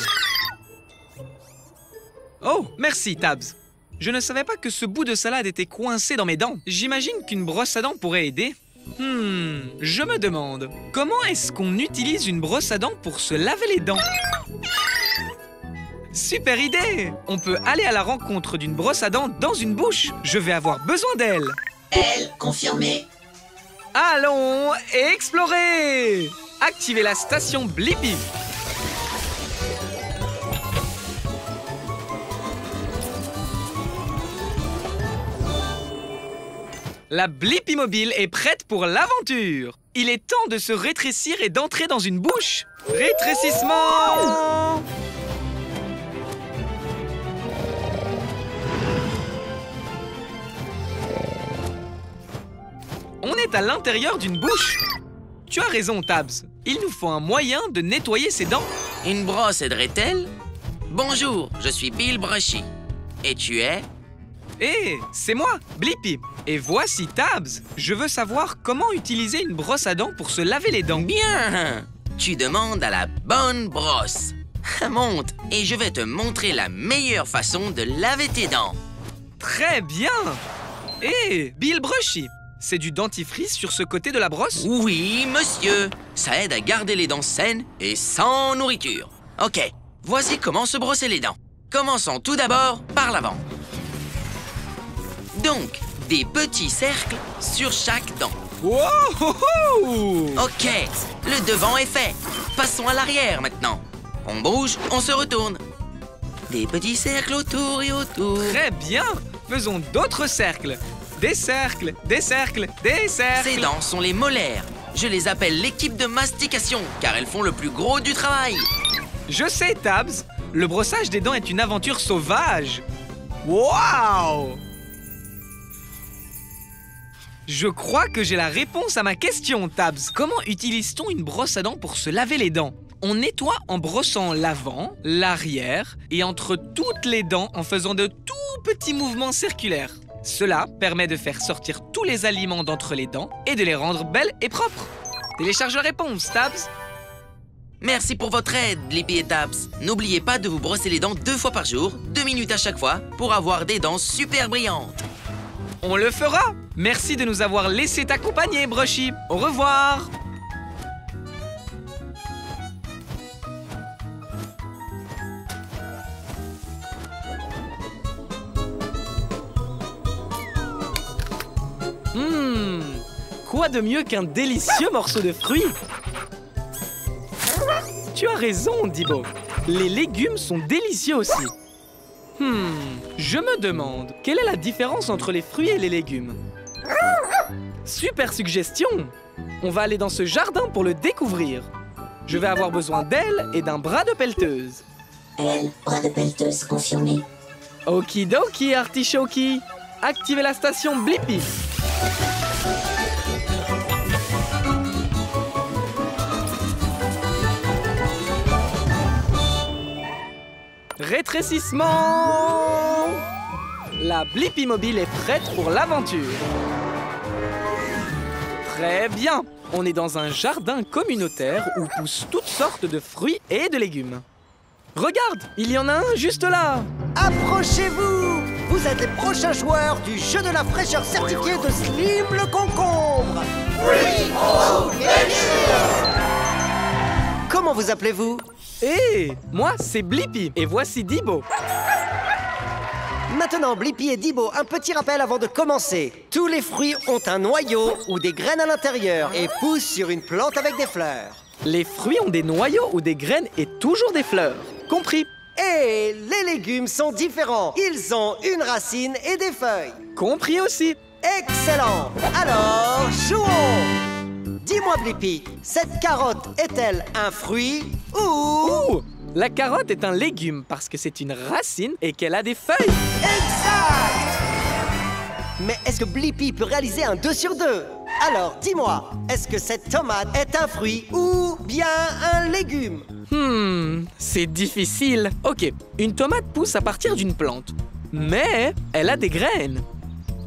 Oh, merci, Tabs. Je ne savais pas que ce bout de salade était coincé dans mes dents. J'imagine qu'une brosse à dents pourrait aider. Je me demande, comment est-ce qu'on utilise une brosse à dents pour se laver les dents? Super idée! On peut aller à la rencontre d'une brosse à dents dans une bouche. Je vais avoir besoin d'elle. Elle, confirmé. Allons explorer! Activez la station Blippi. La Blippi Mobile est prête pour l'aventure. il est temps de se rétrécir et d'entrer dans une bouche. Rétrécissement! On est à l'intérieur d'une bouche. Tu as raison, Tabs. Il nous faut un moyen de nettoyer ses dents. Une brosse aiderait-elle? Bonjour, je suis Bill Brushy. Et tu es? Hé, c'est moi, Blippi. Et voici Tabs. Je veux savoir comment utiliser une brosse à dents pour se laver les dents. Bien! Tu demandes à la bonne brosse. Monte et je vais te montrer la meilleure façon de laver tes dents. Très bien. Hé, Bill Brushy. C'est du dentifrice sur ce côté de la brosse? Oui, monsieur. Ça aide à garder les dents saines et sans nourriture. Ok, voici comment se brosser les dents. Commençons tout d'abord par l'avant. Donc, des petits cercles sur chaque dent. Wow! Ok, le devant est fait. Passons à l'arrière maintenant. On bouge, on se retourne. Des petits cercles autour et autour. Très bien. Faisons d'autres cercles. Des cercles, des cercles, des cercles. Ces dents sont les molaires. Je les appelle l'équipe de mastication, car elles font le plus gros du travail. Je sais, Tabs. Le brossage des dents est une aventure sauvage. Waouh! Je crois que j'ai la réponse à ma question, Tabs. Comment utilise-t-on une brosse à dents pour se laver les dents? On nettoie en brossant l'avant, l'arrière et entre toutes les dents en faisant de tout petits mouvements circulaires. Cela permet de faire sortir tous les aliments d'entre les dents et de les rendre belles et propres. Télécharge la réponse, Tabs. Merci pour votre aide, Blippi et Tabs. N'oubliez pas de vous brosser les dents 2 fois par jour, 2 minutes à chaque fois, pour avoir des dents super brillantes. On le fera. Merci de nous avoir laissé t'accompagner, Brushy. Au revoir. Quoi de mieux qu'un délicieux morceau de fruit? Tu as raison, Dibo. Les légumes sont délicieux aussi. Je me demande, quelle est la différence entre les fruits et les légumes? Super suggestion! On va aller dans ce jardin pour le découvrir. Je vais avoir besoin d'ailes et d'un bras de pelleteuse. Elle, bras de pelleteuse confirmé. Okidoki, artichoki. Activez la station Blippi. Rétrécissement! La Blippi Mobile est prête pour l'aventure. Très bien. On est dans un jardin communautaire où poussent toutes sortes de fruits et de légumes. Regarde, il y en a un juste là. Approchez-vous! Vous êtes les prochains joueurs du jeu de la fraîcheur certifié de Slim le concombre. Comment vous appelez-vous? Hé, moi c'est Blippi et voici Dibo. Maintenant, Blippi et Dibo, un petit rappel avant de commencer. Tous les fruits ont un noyau ou des graines à l'intérieur et poussent sur une plante avec des fleurs. Les fruits ont des noyaux ou des graines et toujours des fleurs. Compris. Et les légumes sont différents. Ils ont une racine et des feuilles. Compris aussi. Excellent. Alors, jouons. Dis-moi, Blippi, cette carotte est-elle un fruit ou... La carotte est un légume parce que c'est une racine et qu'elle a des feuilles. Exact. Mais est-ce que Blippi peut réaliser un 2 sur 2? Alors, dis-moi, est-ce que cette tomate est un fruit ou bien un légume? C'est difficile. Ok, une tomate pousse à partir d'une plante, mais elle a des graines.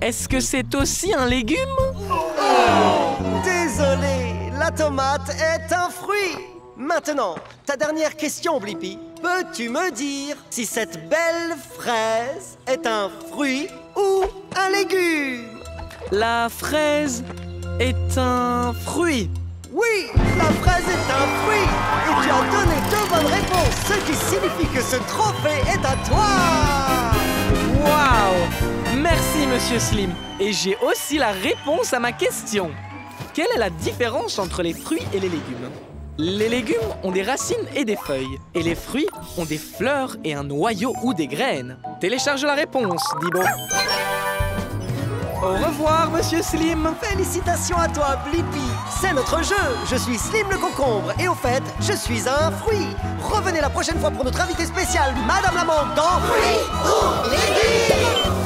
Est-ce que c'est aussi un légume? Désolé, la tomate est un fruit. Maintenant, ta dernière question, Blippi. Peux-tu me dire si cette belle fraise est un fruit ou un légume? La fraise est un fruit. Oui, la fraise est un fruit. Et tu as donné 2 bonnes réponses, ce qui signifie que ce trophée est à toi. Waouh! Merci, Monsieur Slim. Et j'ai aussi la réponse à ma question. Quelle est la différence entre les fruits et les légumes? Les légumes ont des racines et des feuilles. Et les fruits ont des fleurs et un noyau ou des graines. Télécharge la réponse, Dibo. Au revoir, Monsieur Slim. Félicitations à toi, Blippi. C'est notre jeu. Je suis Slim le concombre. Et au fait, je suis un fruit. Revenez la prochaine fois pour notre invité spécial, Madame la Menthe, dans Fruits ou Légumes.